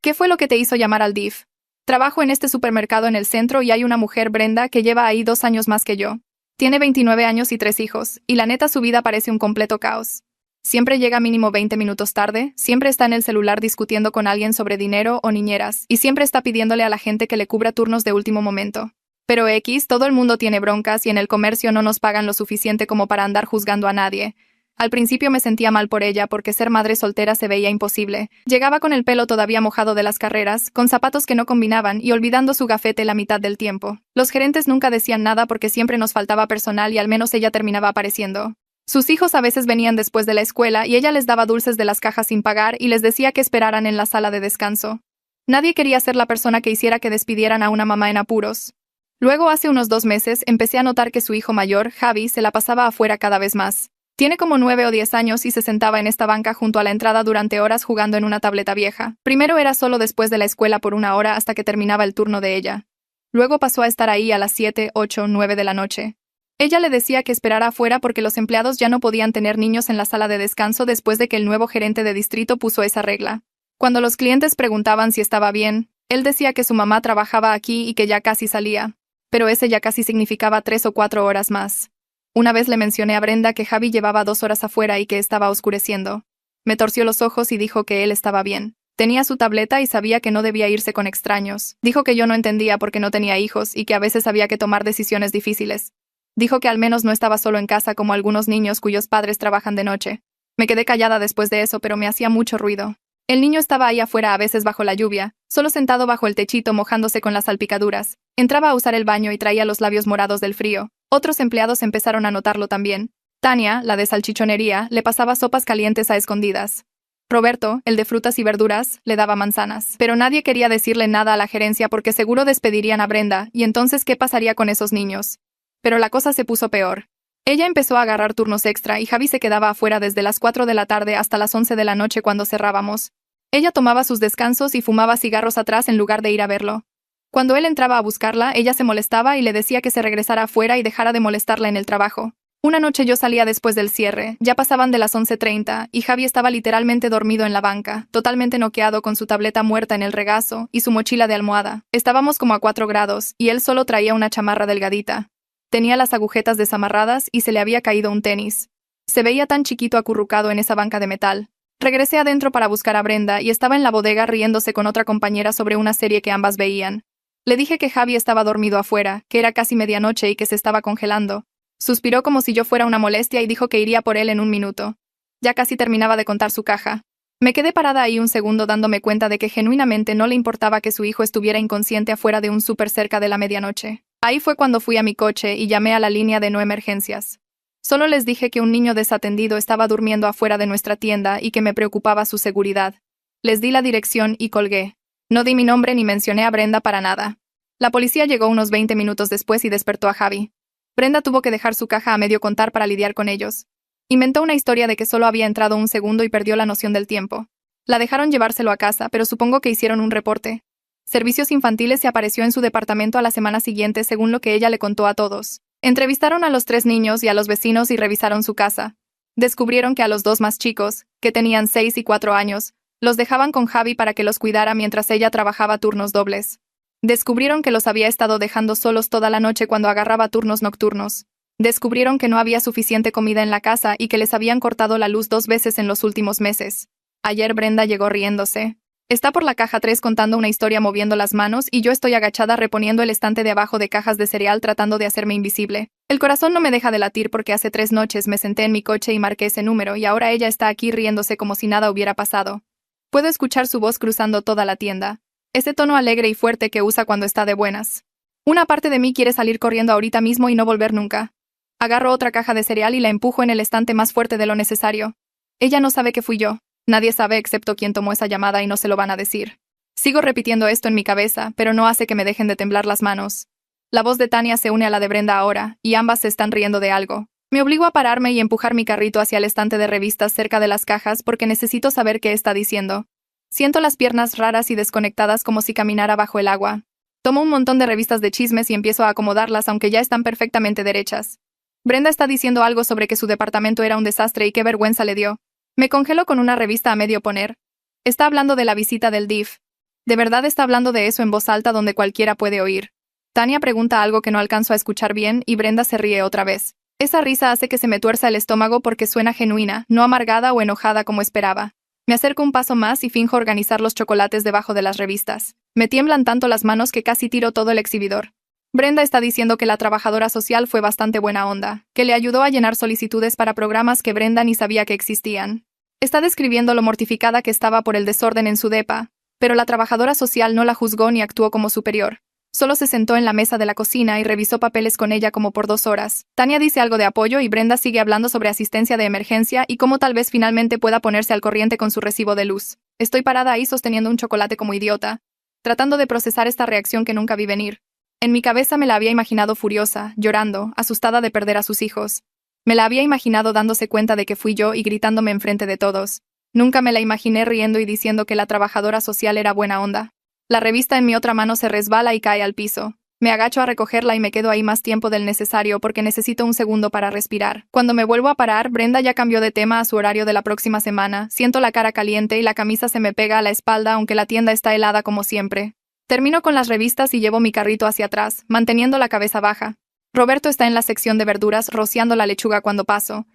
¿Qué fue lo que te hizo llamar al DIF? Trabajo en este supermercado en el centro y hay una mujer, Brenda, que lleva ahí 2 años más que yo. Tiene 29 años y 3 hijos, y la neta su vida parece un completo caos. Siempre llega mínimo 20 minutos tarde, siempre está en el celular discutiendo con alguien sobre dinero o niñeras, y siempre está pidiéndole a la gente que le cubra turnos de último momento. Pero todo el mundo tiene broncas y en el comercio no nos pagan lo suficiente como para andar juzgando a nadie. Al principio me sentía mal por ella porque ser madre soltera se veía imposible. Llegaba con el pelo todavía mojado de las carreras, con zapatos que no combinaban y olvidando su gafete la mitad del tiempo. Los gerentes nunca decían nada porque siempre nos faltaba personal y al menos ella terminaba apareciendo. Sus hijos a veces venían después de la escuela y ella les daba dulces de las cajas sin pagar y les decía que esperaran en la sala de descanso. Nadie quería ser la persona que hiciera que despidieran a una mamá en apuros. Luego, hace unos 2 meses, empecé a notar que su hijo mayor, Javi, se la pasaba afuera cada vez más. Tiene como 9 o 10 años y se sentaba en esta banca junto a la entrada durante horas jugando en una tableta vieja. Primero era solo después de la escuela por 1 hora hasta que terminaba el turno de ella. Luego pasó a estar ahí a las 7, 8, 9 de la noche. Ella le decía que esperara afuera porque los empleados ya no podían tener niños en la sala de descanso después de que el nuevo gerente de distrito puso esa regla. Cuando los clientes preguntaban si estaba bien, él decía que su mamá trabajaba aquí y que ya casi salía. Pero ese ya casi significaba 3 o 4 horas más. Una vez le mencioné a Brenda que Javi llevaba 2 horas afuera y que estaba oscureciendo. Me torció los ojos y dijo que él estaba bien. Tenía su tableta y sabía que no debía irse con extraños. Dijo que yo no entendía porque no tenía hijos y que a veces había que tomar decisiones difíciles. Dijo que al menos no estaba solo en casa como algunos niños cuyos padres trabajan de noche. Me quedé callada después de eso, pero me hacía mucho ruido. El niño estaba ahí afuera a veces bajo la lluvia, solo sentado bajo el techito mojándose con las salpicaduras. Entraba a usar el baño y traía los labios morados del frío. Otros empleados empezaron a notarlo también. Tania, la de salchichonería, le pasaba sopas calientes a escondidas. Roberto, el de frutas y verduras, le daba manzanas. Pero nadie quería decirle nada a la gerencia porque seguro despedirían a Brenda, y entonces ¿qué pasaría con esos niños? Pero la cosa se puso peor. Ella empezó a agarrar turnos extra y Javi se quedaba afuera desde las 4 de la tarde hasta las 11 de la noche cuando cerrábamos. Ella tomaba sus descansos y fumaba cigarros atrás en lugar de ir a verlo. Cuando él entraba a buscarla, ella se molestaba y le decía que se regresara afuera y dejara de molestarla en el trabajo. Una noche yo salía después del cierre, ya pasaban de las 11:30, y Javi estaba literalmente dormido en la banca, totalmente noqueado con su tableta muerta en el regazo y su mochila de almohada. Estábamos como a 4 grados, y él solo traía una chamarra delgadita. Tenía las agujetas desamarradas y se le había caído un tenis. Se veía tan chiquito acurrucado en esa banca de metal. Regresé adentro para buscar a Brenda y estaba en la bodega riéndose con otra compañera sobre una serie que ambas veían. Le dije que Javi estaba dormido afuera, que era casi medianoche y que se estaba congelando. Suspiró como si yo fuera una molestia y dijo que iría por él en 1 minuto. Ya casi terminaba de contar su caja. Me quedé parada ahí un segundo dándome cuenta de que genuinamente no le importaba que su hijo estuviera inconsciente afuera de un súper cerca de la medianoche. Ahí fue cuando fui a mi coche y llamé a la línea de no emergencias. Solo les dije que un niño desatendido estaba durmiendo afuera de nuestra tienda y que me preocupaba su seguridad. Les di la dirección y colgué. No di mi nombre ni mencioné a Brenda para nada. La policía llegó unos 20 minutos después y despertó a Javi. Brenda tuvo que dejar su caja a medio contar para lidiar con ellos. Inventó una historia de que solo había entrado un segundo y perdió la noción del tiempo. La dejaron llevárselo a casa, pero supongo que hicieron un reporte. Servicios Infantiles se apareció en su departamento a la semana siguiente según lo que ella le contó a todos. Entrevistaron a los 3 niños y a los vecinos y revisaron su casa. Descubrieron que a los 2 más chicos, que tenían 6 y 4 años, los dejaban con Javi para que los cuidara mientras ella trabajaba turnos dobles. Descubrieron que los había estado dejando solos toda la noche cuando agarraba turnos nocturnos. Descubrieron que no había suficiente comida en la casa y que les habían cortado la luz 2 veces en los últimos meses. Ayer Brenda llegó riéndose. Está por la caja 3 contando una historia moviendo las manos y yo estoy agachada reponiendo el estante de abajo de cajas de cereal tratando de hacerme invisible. El corazón no me deja de latir porque hace 3 noches me senté en mi coche y marqué ese número y ahora ella está aquí riéndose como si nada hubiera pasado. Puedo escuchar su voz cruzando toda la tienda. Ese tono alegre y fuerte que usa cuando está de buenas. Una parte de mí quiere salir corriendo ahorita mismo y no volver nunca. Agarro otra caja de cereal y la empujo en el estante más fuerte de lo necesario. Ella no sabe que fui yo. Nadie sabe excepto quien tomó esa llamada y no se lo van a decir. Sigo repitiendo esto en mi cabeza, pero no hace que me dejen de temblar las manos. La voz de Tania se une a la de Brenda ahora, y ambas se están riendo de algo. Me obligo a pararme y empujar mi carrito hacia el estante de revistas cerca de las cajas porque necesito saber qué está diciendo. Siento las piernas raras y desconectadas como si caminara bajo el agua. Tomo un montón de revistas de chismes y empiezo a acomodarlas aunque ya están perfectamente derechas. Brenda está diciendo algo sobre que su departamento era un desastre y qué vergüenza le dio. Me congelo con una revista a medio poner. Está hablando de la visita del DIF. ¿De verdad está hablando de eso en voz alta donde cualquiera puede oír? Tania pregunta algo que no alcanzo a escuchar bien y Brenda se ríe otra vez. Esa risa hace que se me tuerza el estómago porque suena genuina, no amargada o enojada como esperaba. Me acerco un paso más y finjo organizar los chocolates debajo de las revistas. Me tiemblan tanto las manos que casi tiro todo el exhibidor. Brenda está diciendo que la trabajadora social fue bastante buena onda, que le ayudó a llenar solicitudes para programas que Brenda ni sabía que existían. Está describiendo lo mortificada que estaba por el desorden en su depa, pero la trabajadora social no la juzgó ni actuó como superior. Solo se sentó en la mesa de la cocina y revisó papeles con ella como por 2 horas. Tania dice algo de apoyo y Brenda sigue hablando sobre asistencia de emergencia y cómo tal vez finalmente pueda ponerse al corriente con su recibo de luz. Estoy parada ahí sosteniendo un chocolate como idiota, tratando de procesar esta reacción que nunca vi venir. En mi cabeza me la había imaginado furiosa, llorando, asustada de perder a sus hijos. Me la había imaginado dándose cuenta de que fui yo y gritándome enfrente de todos. Nunca me la imaginé riendo y diciendo que la trabajadora social era buena onda. La revista en mi otra mano se resbala y cae al piso. Me agacho a recogerla y me quedo ahí más tiempo del necesario porque necesito un segundo para respirar. Cuando me vuelvo a parar, Brenda ya cambió de tema a su horario de la próxima semana. Siento la cara caliente y la camisa se me pega a la espalda aunque la tienda está helada como siempre. Termino con las revistas y llevo mi carrito hacia atrás, manteniendo la cabeza baja. Roberto está en la sección de verduras rociando la lechuga cuando paso.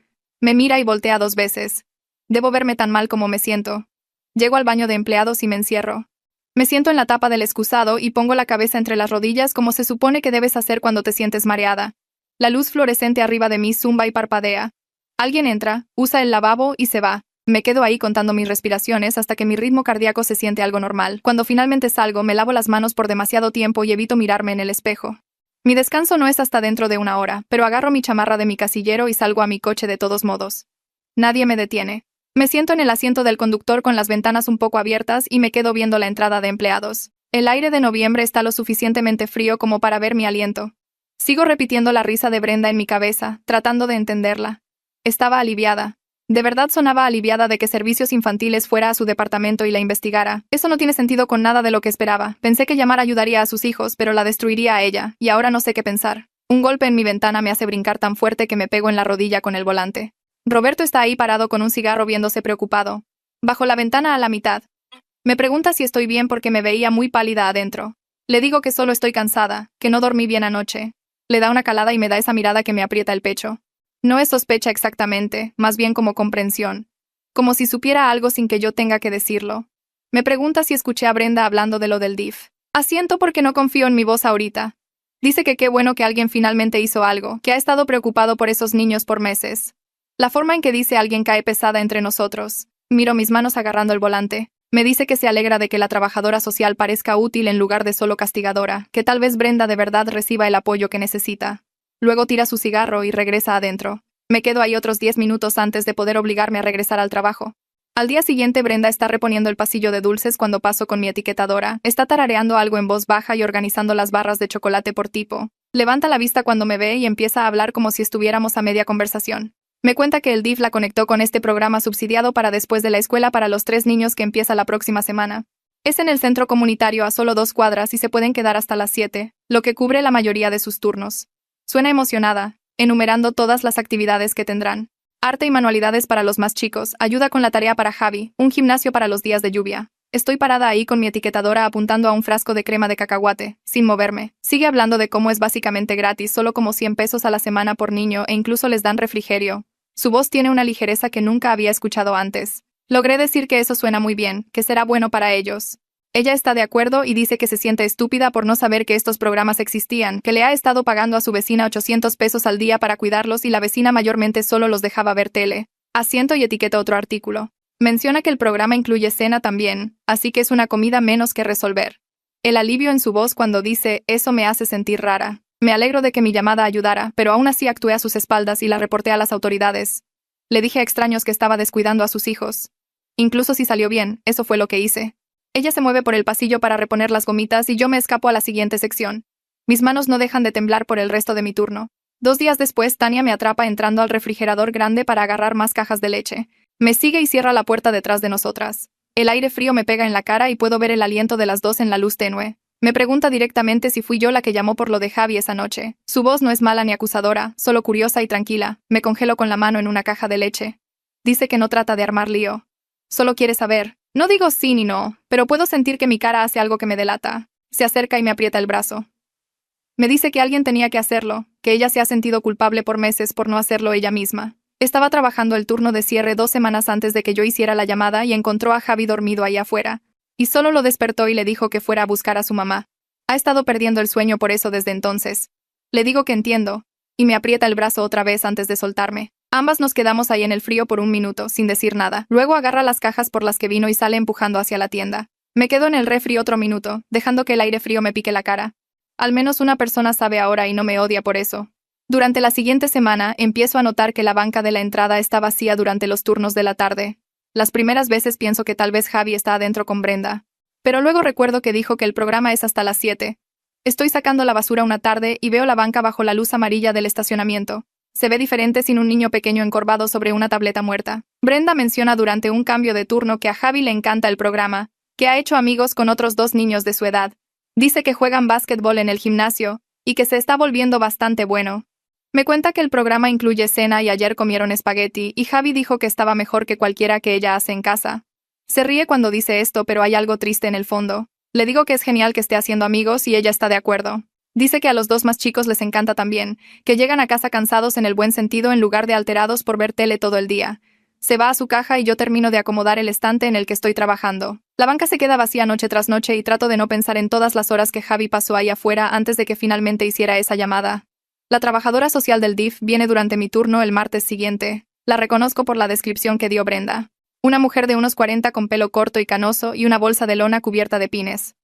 Me mira y voltea 2 veces. Debo verme tan mal como me siento. Llego al baño de empleados y me encierro. Me siento en la tapa del excusado y pongo la cabeza entre las rodillas como se supone que debes hacer cuando te sientes mareada. La luz fluorescente arriba de mí zumba y parpadea. Alguien entra, usa el lavabo y se va. Me quedo ahí contando mis respiraciones hasta que mi ritmo cardíaco se siente algo normal. Cuando finalmente salgo, me lavo las manos por demasiado tiempo y evito mirarme en el espejo. Mi descanso no es hasta dentro de 1 hora, pero agarro mi chamarra de mi casillero y salgo a mi coche de todos modos. Nadie me detiene. Me siento en el asiento del conductor con las ventanas un poco abiertas y me quedo viendo la entrada de empleados. El aire de noviembre está lo suficientemente frío como para ver mi aliento. Sigo repitiendo la risa de Brenda en mi cabeza, tratando de entenderla. Estaba aliviada. De verdad sonaba aliviada de que Servicios Infantiles fuera a su departamento y la investigara. Eso no tiene sentido con nada de lo que esperaba. Pensé que llamar ayudaría a sus hijos, pero la destruiría a ella, y ahora no sé qué pensar. Un golpe en mi ventana me hace brincar tan fuerte que me pego en la rodilla con el volante. Roberto está ahí parado con un cigarro viéndose preocupado. Bajo la ventana a la mitad. Me pregunta si estoy bien porque me veía muy pálida adentro. Le digo que solo estoy cansada, que no dormí bien anoche. Le da una calada y me da esa mirada que me aprieta el pecho. No es sospecha exactamente, más bien como comprensión. Como si supiera algo sin que yo tenga que decirlo. Me pregunta si escuché a Brenda hablando de lo del DIF. Asiento porque no confío en mi voz ahorita. Dice que qué bueno que alguien finalmente hizo algo, que ha estado preocupado por esos niños por meses. La forma en que dice alguien cae pesada entre nosotros. Miro mis manos agarrando el volante. Me dice que se alegra de que la trabajadora social parezca útil en lugar de solo castigadora, que tal vez Brenda de verdad reciba el apoyo que necesita. Luego tira su cigarro y regresa adentro. Me quedo ahí otros 10 minutos antes de poder obligarme a regresar al trabajo. Al día siguiente Brenda está reponiendo el pasillo de dulces cuando paso con mi etiquetadora. Está tarareando algo en voz baja y organizando las barras de chocolate por tipo. Levanta la vista cuando me ve y empieza a hablar como si estuviéramos a media conversación. Me cuenta que el DIF la conectó con este programa subsidiado para después de la escuela para los 3 niños que empieza la próxima semana. Es en el centro comunitario a solo 2 cuadras y se pueden quedar hasta las 7, lo que cubre la mayoría de sus turnos. Suena emocionada, enumerando todas las actividades que tendrán. Arte y manualidades para los más chicos, ayuda con la tarea para Javi, un gimnasio para los días de lluvia. Estoy parada ahí con mi etiquetadora apuntando a un frasco de crema de cacahuate, sin moverme. Sigue hablando de cómo es básicamente gratis, solo como 100 pesos a la semana por niño e incluso les dan refrigerio. Su voz tiene una ligereza que nunca había escuchado antes. Logré decir que eso suena muy bien, que será bueno para ellos. Ella está de acuerdo y dice que se siente estúpida por no saber que estos programas existían, que le ha estado pagando a su vecina 800 pesos al día para cuidarlos y la vecina mayormente solo los dejaba ver tele. Asiento y etiqueta otro artículo. Menciona que el programa incluye cena también, así que es una comida menos que resolver. El alivio en su voz cuando dice eso me hace sentir rara. Me alegro de que mi llamada ayudara, pero aún así actué a sus espaldas y la reporté a las autoridades. Le dije a extraños que estaba descuidando a sus hijos. Incluso si salió bien, eso fue lo que hice. Ella se mueve por el pasillo para reponer las gomitas y yo me escapo a la siguiente sección. Mis manos no dejan de temblar por el resto de mi turno. 2 días después, Tania me atrapa entrando al refrigerador grande para agarrar más cajas de leche. Me sigue y cierra la puerta detrás de nosotras. El aire frío me pega en la cara y puedo ver el aliento de las dos en la luz tenue. Me pregunta directamente si fui yo la que llamó por lo de Javi esa noche. Su voz no es mala ni acusadora, solo curiosa y tranquila. Me congelo con la mano en una caja de leche. Dice que no trata de armar lío. Solo quiere saber. No digo sí ni no, pero puedo sentir que mi cara hace algo que me delata. Se acerca y me aprieta el brazo. Me dice que alguien tenía que hacerlo, que ella se ha sentido culpable por meses por no hacerlo ella misma. Estaba trabajando el turno de cierre 2 semanas antes de que yo hiciera la llamada y encontró a Javi dormido ahí afuera. Y solo lo despertó y le dijo que fuera a buscar a su mamá. Ha estado perdiendo el sueño por eso desde entonces. Le digo que entiendo, y me aprieta el brazo otra vez antes de soltarme. Ambas nos quedamos ahí en el frío por un minuto, sin decir nada. Luego agarra las cajas por las que vino y sale empujando hacia la tienda. Me quedo en el refri otro minuto, dejando que el aire frío me pique la cara. Al menos una persona sabe ahora y no me odia por eso. Durante la siguiente semana, empiezo a notar que la banca de la entrada está vacía durante los turnos de la tarde. Las primeras veces pienso que tal vez Javi está adentro con Brenda. Pero luego recuerdo que dijo que el programa es hasta las 7. Estoy sacando la basura una tarde y veo la banca bajo la luz amarilla del estacionamiento. Se ve diferente sin un niño pequeño encorvado sobre una tableta muerta. Brenda menciona durante un cambio de turno que a Javi le encanta el programa, que ha hecho amigos con otros 2 niños de su edad. Dice que juegan básquetbol en el gimnasio y que se está volviendo bastante bueno. Me cuenta que el programa incluye cena y ayer comieron espagueti y Javi dijo que estaba mejor que cualquiera que ella hace en casa. Se ríe cuando dice esto, pero hay algo triste en el fondo. Le digo que es genial que esté haciendo amigos y ella está de acuerdo. Dice que a los 2 más chicos les encanta también, que llegan a casa cansados en el buen sentido en lugar de alterados por ver tele todo el día. Se va a su caja y yo termino de acomodar el estante en el que estoy trabajando. La banca se queda vacía noche tras noche y trato de no pensar en todas las horas que Javi pasó ahí afuera antes de que finalmente hiciera esa llamada. La trabajadora social del DIF viene durante mi turno el martes siguiente. La reconozco por la descripción que dio Brenda. Una mujer de unos 40 con pelo corto y canoso y una bolsa de lona cubierta de pines.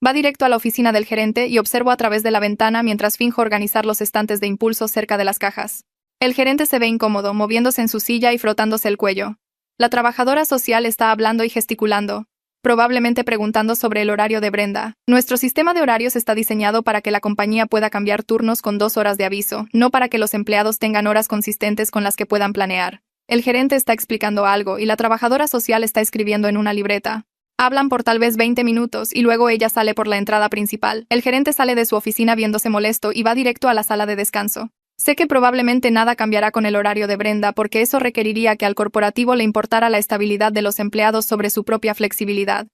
Va directo a la oficina del gerente y observo a través de la ventana mientras finjo organizar los estantes de impulso cerca de las cajas. El gerente se ve incómodo, moviéndose en su silla y frotándose el cuello. La trabajadora social está hablando y gesticulando, probablemente preguntando sobre el horario de Brenda. Nuestro sistema de horarios está diseñado para que la compañía pueda cambiar turnos con 2 horas de aviso, no para que los empleados tengan horas consistentes con las que puedan planear. El gerente está explicando algo y la trabajadora social está escribiendo en una libreta. Hablan por tal vez 20 minutos y luego ella sale por la entrada principal. El gerente sale de su oficina viéndose molesto y va directo a la sala de descanso. Sé que probablemente nada cambiará con el horario de Brenda porque eso requeriría que al corporativo le importara la estabilidad de los empleados sobre su propia flexibilidad.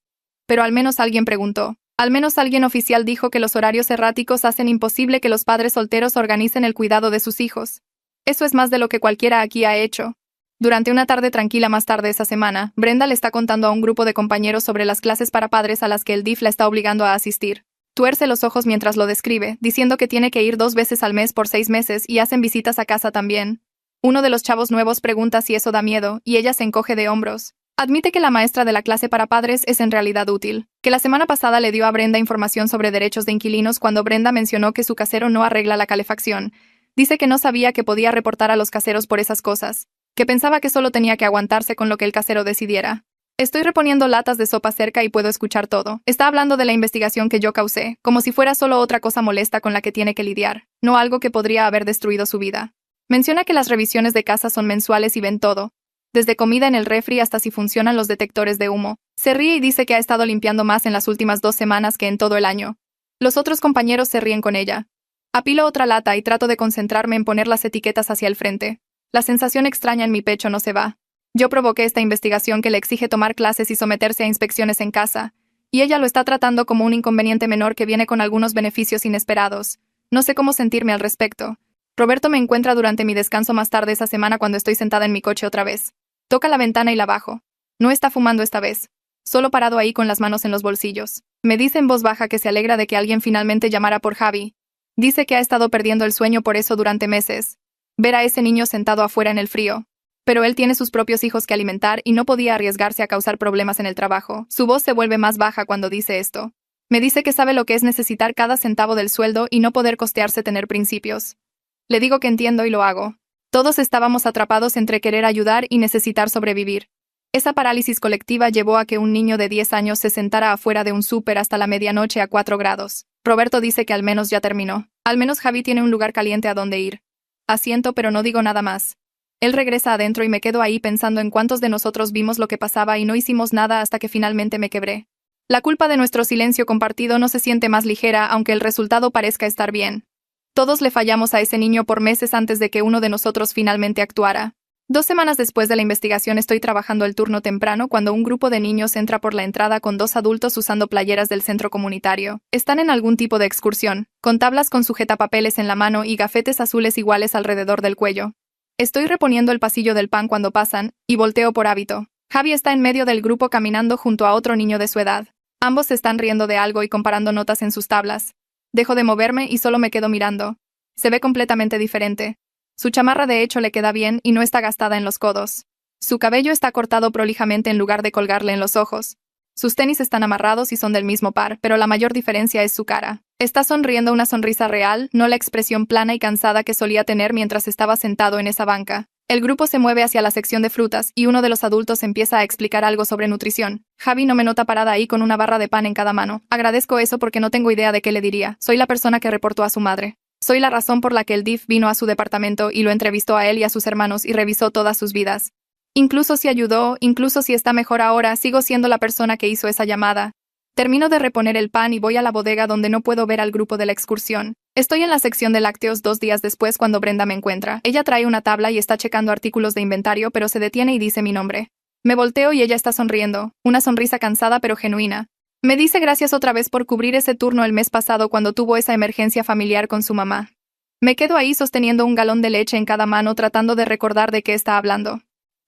Pero al menos alguien preguntó. Al menos alguien oficial dijo que los horarios erráticos hacen imposible que los padres solteros organicen el cuidado de sus hijos. Eso es más de lo que cualquiera aquí ha hecho. Durante una tarde tranquila más tarde esa semana, Brenda le está contando a un grupo de compañeros sobre las clases para padres a las que el DIF la está obligando a asistir. Tuerce los ojos mientras lo describe, diciendo que tiene que ir 2 veces al mes por 6 meses y hacen visitas a casa también. Uno de los chavos nuevos pregunta si eso da miedo, y ella se encoge de hombros. Admite que la maestra de la clase para padres es en realidad útil, que la semana pasada le dio a Brenda información sobre derechos de inquilinos cuando Brenda mencionó que su casero no arregla la calefacción. Dice que no sabía que podía reportar a los caseros por esas cosas, que pensaba que solo tenía que aguantarse con lo que el casero decidiera. Estoy reponiendo latas de sopa cerca y puedo escuchar todo. Está hablando de la investigación que yo causé, como si fuera solo otra cosa molesta con la que tiene que lidiar, no algo que podría haber destruido su vida. Menciona que las revisiones de casa son mensuales y ven todo, desde comida en el refri hasta si funcionan los detectores de humo. Se ríe y dice que ha estado limpiando más en las últimas 2 semanas que en todo el año. Los otros compañeros se ríen con ella. Apilo otra lata y trato de concentrarme en poner las etiquetas hacia el frente. La sensación extraña en mi pecho no se va. Yo provoqué esta investigación que le exige tomar clases y someterse a inspecciones en casa, y ella lo está tratando como un inconveniente menor que viene con algunos beneficios inesperados. No sé cómo sentirme al respecto. Roberto me encuentra durante mi descanso más tarde esa semana cuando estoy sentada en mi coche otra vez. Toca la ventana y la bajo. No está fumando esta vez. Solo parado ahí con las manos en los bolsillos. Me dice en voz baja que se alegra de que alguien finalmente llamara por Javi. Dice que ha estado perdiendo el sueño por eso durante meses. Ver a ese niño sentado afuera en el frío. Pero él tiene sus propios hijos que alimentar y no podía arriesgarse a causar problemas en el trabajo. Su voz se vuelve más baja cuando dice esto. Me dice que sabe lo que es necesitar cada centavo del sueldo y no poder costearse tener principios. Le digo que entiendo y lo hago. Todos estábamos atrapados entre querer ayudar y necesitar sobrevivir. Esa parálisis colectiva llevó a que un niño de 10 años se sentara afuera de un súper hasta la medianoche a 4 grados. Roberto dice que al menos ya terminó. Al menos Javi tiene un lugar caliente a donde ir. Asiento, pero no digo nada más. Él regresa adentro y me quedo ahí pensando en cuántos de nosotros vimos lo que pasaba y no hicimos nada hasta que finalmente me quebré. La culpa de nuestro silencio compartido no se siente más ligera aunque el resultado parezca estar bien. Todos le fallamos a ese niño por meses antes de que uno de nosotros finalmente actuara. 2 semanas después de la investigación estoy trabajando el turno temprano cuando un grupo de niños entra por la entrada con 2 adultos usando playeras del centro comunitario. Están en algún tipo de excursión, con tablas con sujetapapeles en la mano y gafetes azules iguales alrededor del cuello. Estoy reponiendo el pasillo del pan cuando pasan, y volteo por hábito. Javi está en medio del grupo caminando junto a otro niño de su edad. Ambos se están riendo de algo y comparando notas en sus tablas. Dejo de moverme y solo me quedo mirando. Se ve completamente diferente. Su chamarra de hecho le queda bien y no está gastada en los codos. Su cabello está cortado prolijamente en lugar de colgarle en los ojos. Sus tenis están amarrados y son del mismo par, pero la mayor diferencia es su cara. Está sonriendo una sonrisa real, no la expresión plana y cansada que solía tener mientras estaba sentado en esa banca. El grupo se mueve hacia la sección de frutas y uno de los adultos empieza a explicar algo sobre nutrición. Javi no me nota parada ahí con una barra de pan en cada mano. Agradezco eso porque no tengo idea de qué le diría. Soy la persona que reportó a su madre. Soy la razón por la que el DIF vino a su departamento y lo entrevistó a él y a sus hermanos y revisó todas sus vidas. Incluso si ayudó, incluso si está mejor ahora, sigo siendo la persona que hizo esa llamada. Termino de reponer el pan y voy a la bodega donde no puedo ver al grupo de la excursión. Estoy en la sección de lácteos 2 días después cuando Brenda me encuentra. Ella trae una tabla y está checando artículos de inventario, pero se detiene y dice mi nombre. Me volteo y ella está sonriendo, una sonrisa cansada pero genuina. Me dice gracias otra vez por cubrir ese turno el mes pasado cuando tuvo esa emergencia familiar con su mamá. Me quedo ahí sosteniendo un galón de leche en cada mano tratando de recordar de qué está hablando.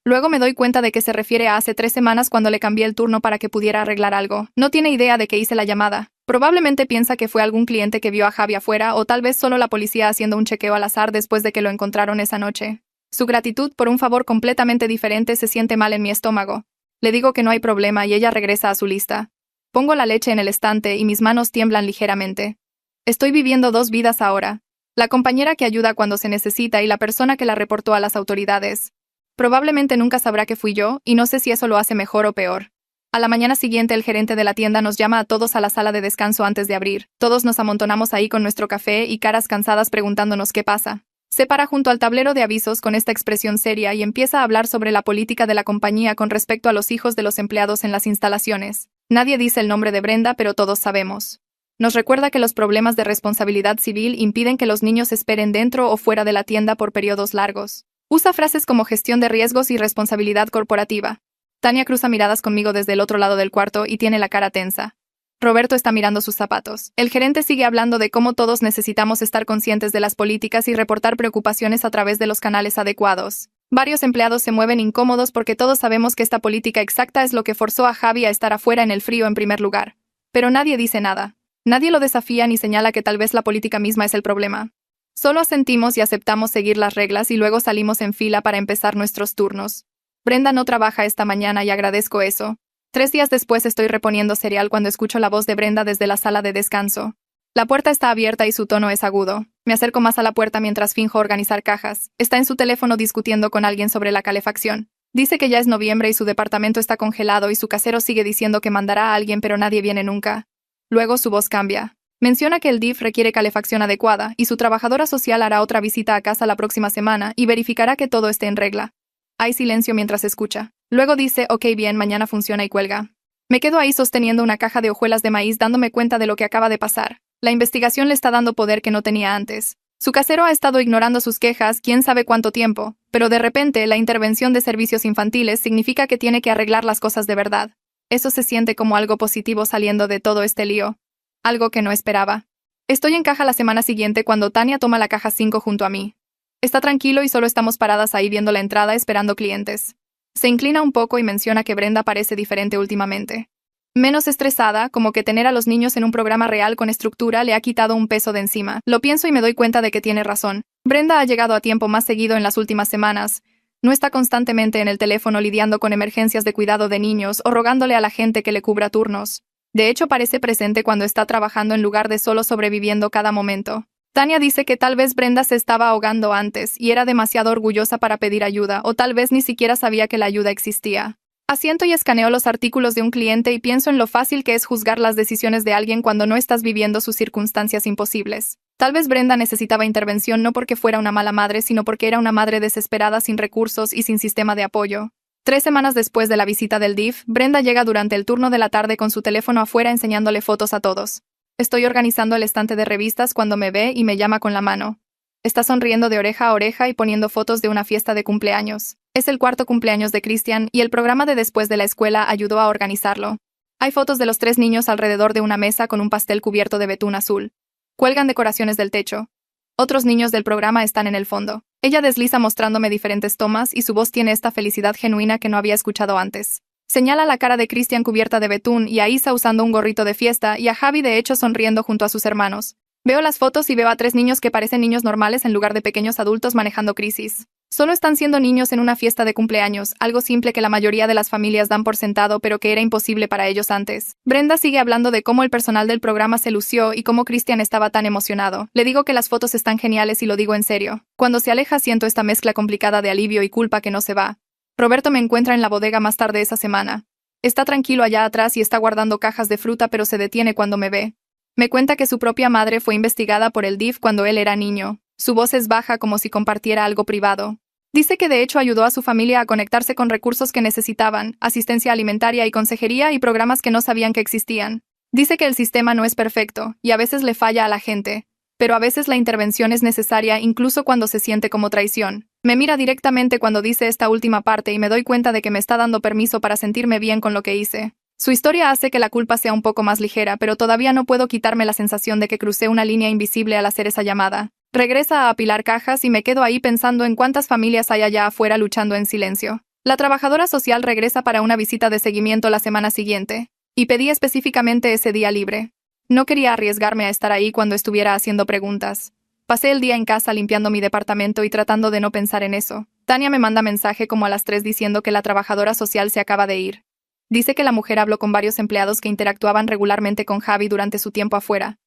Luego me doy cuenta de que se refiere a hace 3 semanas cuando le cambié el turno para que pudiera arreglar algo. No tiene idea de que hice la llamada. Probablemente piensa que fue algún cliente que vio a Javi afuera o tal vez solo la policía haciendo un chequeo al azar después de que lo encontraron esa noche. Su gratitud por un favor completamente diferente se siente mal en mi estómago. Le digo que no hay problema y ella regresa a su lista. Pongo la leche en el estante y mis manos tiemblan ligeramente. Estoy viviendo 2 vidas ahora. La compañera que ayuda cuando se necesita y la persona que la reportó a las autoridades. Probablemente nunca sabrá que fui yo, y no sé si eso lo hace mejor o peor. A la mañana siguiente el gerente de la tienda nos llama a todos a la sala de descanso antes de abrir. Todos nos amontonamos ahí con nuestro café y caras cansadas preguntándonos qué pasa. Se para junto al tablero de avisos con esta expresión seria y empieza a hablar sobre la política de la compañía con respecto a los hijos de los empleados en las instalaciones. Nadie dice el nombre de Brenda, pero todos sabemos. Nos recuerda que los problemas de responsabilidad civil impiden que los niños esperen dentro o fuera de la tienda por periodos largos. Usa frases como gestión de riesgos y responsabilidad corporativa. Tania cruza miradas conmigo desde el otro lado del cuarto y tiene la cara tensa. Roberto está mirando sus zapatos. El gerente sigue hablando de cómo todos necesitamos estar conscientes de las políticas y reportar preocupaciones a través de los canales adecuados. Varios empleados se mueven incómodos porque todos sabemos que esta política exacta es lo que forzó a Javi a estar afuera en el frío en primer lugar. Pero nadie dice nada. Nadie lo desafía ni señala que tal vez la política misma es el problema. Solo asentimos y aceptamos seguir las reglas y luego salimos en fila para empezar nuestros turnos. Brenda no trabaja esta mañana y agradezco eso. 3 días después estoy reponiendo cereal cuando escucho la voz de Brenda desde la sala de descanso. La puerta está abierta y su tono es agudo. Me acerco más a la puerta mientras finjo organizar cajas. Está en su teléfono discutiendo con alguien sobre la calefacción. Dice que ya es noviembre y su departamento está congelado y su casero sigue diciendo que mandará a alguien pero nadie viene nunca. Luego su voz cambia. Menciona que el DIF requiere calefacción adecuada y su trabajadora social hará otra visita a casa la próxima semana y verificará que todo esté en regla. Hay silencio mientras escucha. Luego dice, ok bien, mañana funciona y cuelga. Me quedo ahí sosteniendo una caja de hojuelas de maíz dándome cuenta de lo que acaba de pasar. La investigación le está dando poder que no tenía antes. Su casero ha estado ignorando sus quejas quién sabe cuánto tiempo, pero de repente la intervención de servicios infantiles significa que tiene que arreglar las cosas de verdad. Eso se siente como algo positivo saliendo de todo este lío. Algo que no esperaba. Estoy en caja la semana siguiente cuando Tania toma la caja 5 junto a mí. Está tranquilo y solo estamos paradas ahí viendo la entrada esperando clientes. Se inclina un poco y menciona que Brenda parece diferente últimamente. Menos estresada, como que tener a los niños en un programa real con estructura le ha quitado un peso de encima. Lo pienso y me doy cuenta de que tiene razón. Brenda ha llegado a tiempo más seguido en las últimas semanas. No está constantemente en el teléfono lidiando con emergencias de cuidado de niños o rogándole a la gente que le cubra turnos. De hecho, parece presente cuando está trabajando en lugar de solo sobreviviendo cada momento. Tania dice que tal vez Brenda se estaba ahogando antes y era demasiado orgullosa para pedir ayuda, o tal vez ni siquiera sabía que la ayuda existía. Asiento y escaneo los artículos de un cliente y pienso en lo fácil que es juzgar las decisiones de alguien cuando no estás viviendo sus circunstancias imposibles. Tal vez Brenda necesitaba intervención no porque fuera una mala madre, sino porque era una madre desesperada sin recursos y sin sistema de apoyo. 3 semanas después de la visita del DIF, Brenda llega durante el turno de la tarde con su teléfono afuera enseñándole fotos a todos. Estoy organizando el estante de revistas cuando me ve y me llama con la mano. Está sonriendo de oreja a oreja y poniendo fotos de una fiesta de cumpleaños. Es el cuarto cumpleaños de Christian y el programa de después de la escuela ayudó a organizarlo. Hay fotos de los 3 niños alrededor de una mesa con un pastel cubierto de betún azul. Cuelgan decoraciones del techo. Otros niños del programa están en el fondo. Ella desliza mostrándome diferentes tomas y su voz tiene esta felicidad genuina que no había escuchado antes. Señala la cara de Christian cubierta de betún y a Isa usando un gorrito de fiesta y a Javi de hecho sonriendo junto a sus hermanos. Veo las fotos y veo a 3 niños que parecen niños normales en lugar de pequeños adultos manejando crisis. Solo están siendo niños en una fiesta de cumpleaños, algo simple que la mayoría de las familias dan por sentado pero que era imposible para ellos antes. Brenda sigue hablando de cómo el personal del programa se lució y cómo Christian estaba tan emocionado. Le digo que las fotos están geniales y lo digo en serio. Cuando se aleja siento esta mezcla complicada de alivio y culpa que no se va. Roberto me encuentra en la bodega más tarde esa semana. Está tranquilo allá atrás y está guardando cajas de fruta pero se detiene cuando me ve. Me cuenta que su propia madre fue investigada por el DIF cuando él era niño. Su voz es baja como si compartiera algo privado. Dice que de hecho ayudó a su familia a conectarse con recursos que necesitaban, asistencia alimentaria y consejería y programas que no sabían que existían. Dice que el sistema no es perfecto, y a veces le falla a la gente, pero a veces la intervención es necesaria incluso cuando se siente como traición. Me mira directamente cuando dice esta última parte y me doy cuenta de que me está dando permiso para sentirme bien con lo que hice. Su historia hace que la culpa sea un poco más ligera, pero todavía no puedo quitarme la sensación de que crucé una línea invisible al hacer esa llamada. Regresa a apilar cajas y me quedo ahí pensando en cuántas familias hay allá afuera luchando en silencio. La trabajadora social regresa para una visita de seguimiento la semana siguiente, y pedí específicamente ese día libre. No quería arriesgarme a estar ahí cuando estuviera haciendo preguntas. Pasé el día en casa limpiando mi departamento y tratando de no pensar en eso. Tania me manda mensaje como a las 3 diciendo que la trabajadora social se acaba de ir. Dice que la mujer habló con varios empleados que interactuaban regularmente con Javi durante su tiempo afuera.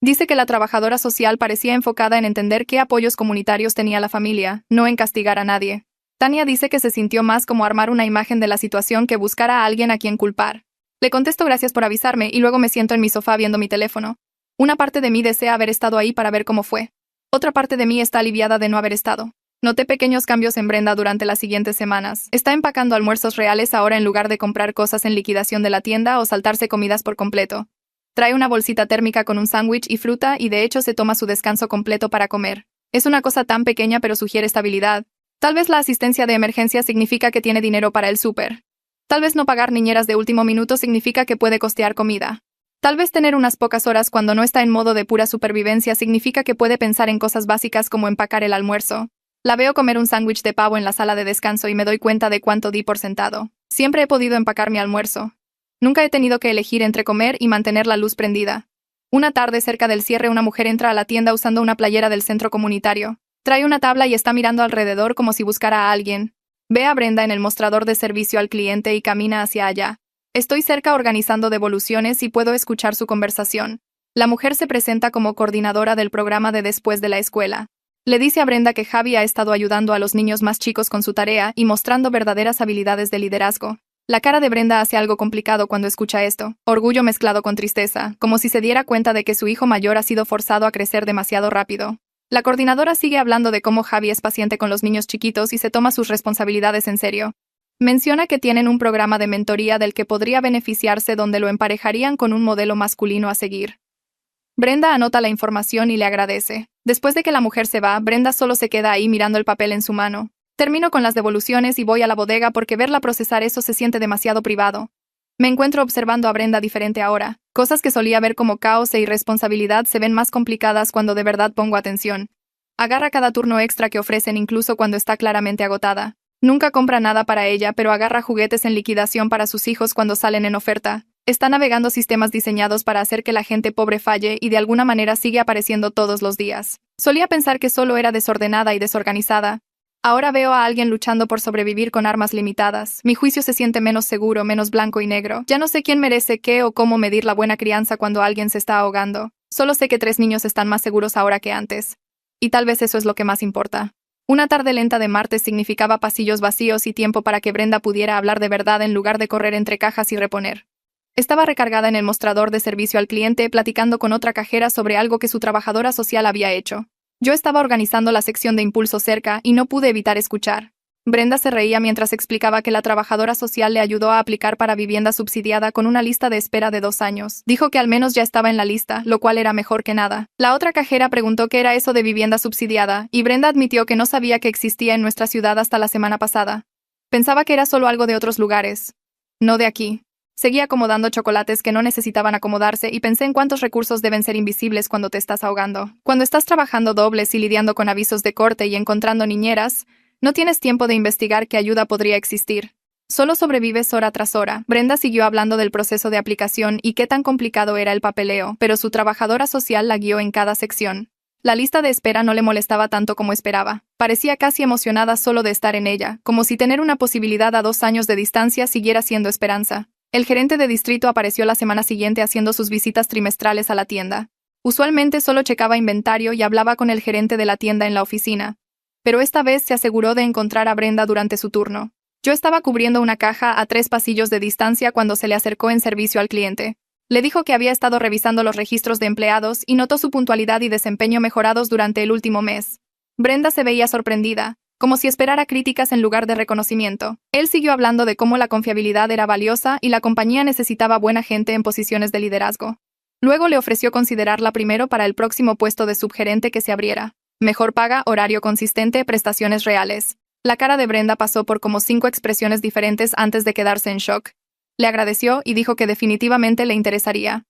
Dice que la trabajadora social parecía enfocada en entender qué apoyos comunitarios tenía la familia, no en castigar a nadie. Tania dice que se sintió más como armar una imagen de la situación que buscar a alguien a quien culpar. Le contesto gracias por avisarme y luego me siento en mi sofá viendo mi teléfono. Una parte de mí desea haber estado ahí para ver cómo fue. Otra parte de mí está aliviada de no haber estado. Noté pequeños cambios en Brenda durante las siguientes semanas. Está empacando almuerzos reales ahora en lugar de comprar cosas en liquidación de la tienda o saltarse comidas por completo. Trae una bolsita térmica con un sándwich y fruta y de hecho se toma su descanso completo para comer. Es una cosa tan pequeña pero sugiere estabilidad. Tal vez la asistencia de emergencia significa que tiene dinero para el súper. Tal vez no pagar niñeras de último minuto significa que puede costear comida. Tal vez tener unas pocas horas cuando no está en modo de pura supervivencia significa que puede pensar en cosas básicas como empacar el almuerzo. La veo comer un sándwich de pavo en la sala de descanso y me doy cuenta de cuánto di por sentado. Siempre he podido empacar mi almuerzo. Nunca he tenido que elegir entre comer y mantener la luz prendida. Una tarde cerca del cierre una mujer entra a la tienda usando una playera del centro comunitario. Trae una tabla y está mirando alrededor como si buscara a alguien. Ve a Brenda en el mostrador de servicio al cliente y camina hacia allá. Estoy cerca organizando devoluciones y puedo escuchar su conversación. La mujer se presenta como coordinadora del programa de después de la escuela. Le dice a Brenda que Javi ha estado ayudando a los niños más chicos con su tarea y mostrando verdaderas habilidades de liderazgo. La cara de Brenda hace algo complicado cuando escucha esto, orgullo mezclado con tristeza, como si se diera cuenta de que su hijo mayor ha sido forzado a crecer demasiado rápido. La coordinadora sigue hablando de cómo Javi es paciente con los niños chiquitos y se toma sus responsabilidades en serio. Menciona que tienen un programa de mentoría del que podría beneficiarse donde lo emparejarían con un modelo masculino a seguir. Brenda anota la información y le agradece. Después de que la mujer se va, Brenda solo se queda ahí mirando el papel en su mano. Termino con las devoluciones y voy a la bodega porque verla procesar eso se siente demasiado privado. Me encuentro observando a Brenda diferente ahora. Cosas que solía ver como caos e irresponsabilidad se ven más complicadas cuando de verdad pongo atención. Agarra cada turno extra que ofrecen incluso cuando está claramente agotada. Nunca compra nada para ella, pero agarra juguetes en liquidación para sus hijos cuando salen en oferta. Está navegando sistemas diseñados para hacer que la gente pobre falle y de alguna manera sigue apareciendo todos los días. Solía pensar que solo era desordenada y desorganizada. Ahora veo a alguien luchando por sobrevivir con armas limitadas. Mi juicio se siente menos seguro, menos blanco y negro. Ya no sé quién merece qué o cómo medir la buena crianza cuando alguien se está ahogando. Solo sé que 3 niños están más seguros ahora que antes. Y tal vez eso es lo que más importa. Una tarde lenta de martes significaba pasillos vacíos y tiempo para que Brenda pudiera hablar de verdad en lugar de correr entre cajas y reponer. Estaba recargada en el mostrador de servicio al cliente platicando con otra cajera sobre algo que su trabajadora social había hecho. Yo estaba organizando la sección de impulso cerca y no pude evitar escuchar. Brenda se reía mientras explicaba que la trabajadora social le ayudó a aplicar para vivienda subsidiada con una lista de espera de 2 años. Dijo que al menos ya estaba en la lista, lo cual era mejor que nada. La otra cajera preguntó qué era eso de vivienda subsidiada, y Brenda admitió que no sabía que existía en nuestra ciudad hasta la semana pasada. Pensaba que era solo algo de otros lugares. No de aquí. Seguía acomodando chocolates que no necesitaban acomodarse y pensé en cuántos recursos deben ser invisibles cuando te estás ahogando. Cuando estás trabajando dobles y lidiando con avisos de corte y encontrando niñeras, no tienes tiempo de investigar qué ayuda podría existir. Solo sobrevives hora tras hora. Brenda siguió hablando del proceso de aplicación y qué tan complicado era el papeleo, pero su trabajadora social la guió en cada sección. La lista de espera no le molestaba tanto como esperaba. Parecía casi emocionada solo de estar en ella, como si tener una posibilidad a 2 años de distancia siguiera siendo esperanza. El gerente de distrito apareció la semana siguiente haciendo sus visitas trimestrales a la tienda. Usualmente solo checaba inventario y hablaba con el gerente de la tienda en la oficina. Pero esta vez se aseguró de encontrar a Brenda durante su turno. Yo estaba cubriendo una caja a 3 pasillos de distancia cuando se le acercó en servicio al cliente. Le dijo que había estado revisando los registros de empleados y notó su puntualidad y desempeño mejorados durante el último mes. Brenda se veía sorprendida, como si esperara críticas en lugar de reconocimiento. Él siguió hablando de cómo la confiabilidad era valiosa y la compañía necesitaba buena gente en posiciones de liderazgo. Luego le ofreció considerarla primero para el próximo puesto de subgerente que se abriera. Mejor paga, horario consistente, prestaciones reales. La cara de Brenda pasó por como 5 expresiones diferentes antes de quedarse en shock. Le agradeció y dijo que definitivamente le interesaría.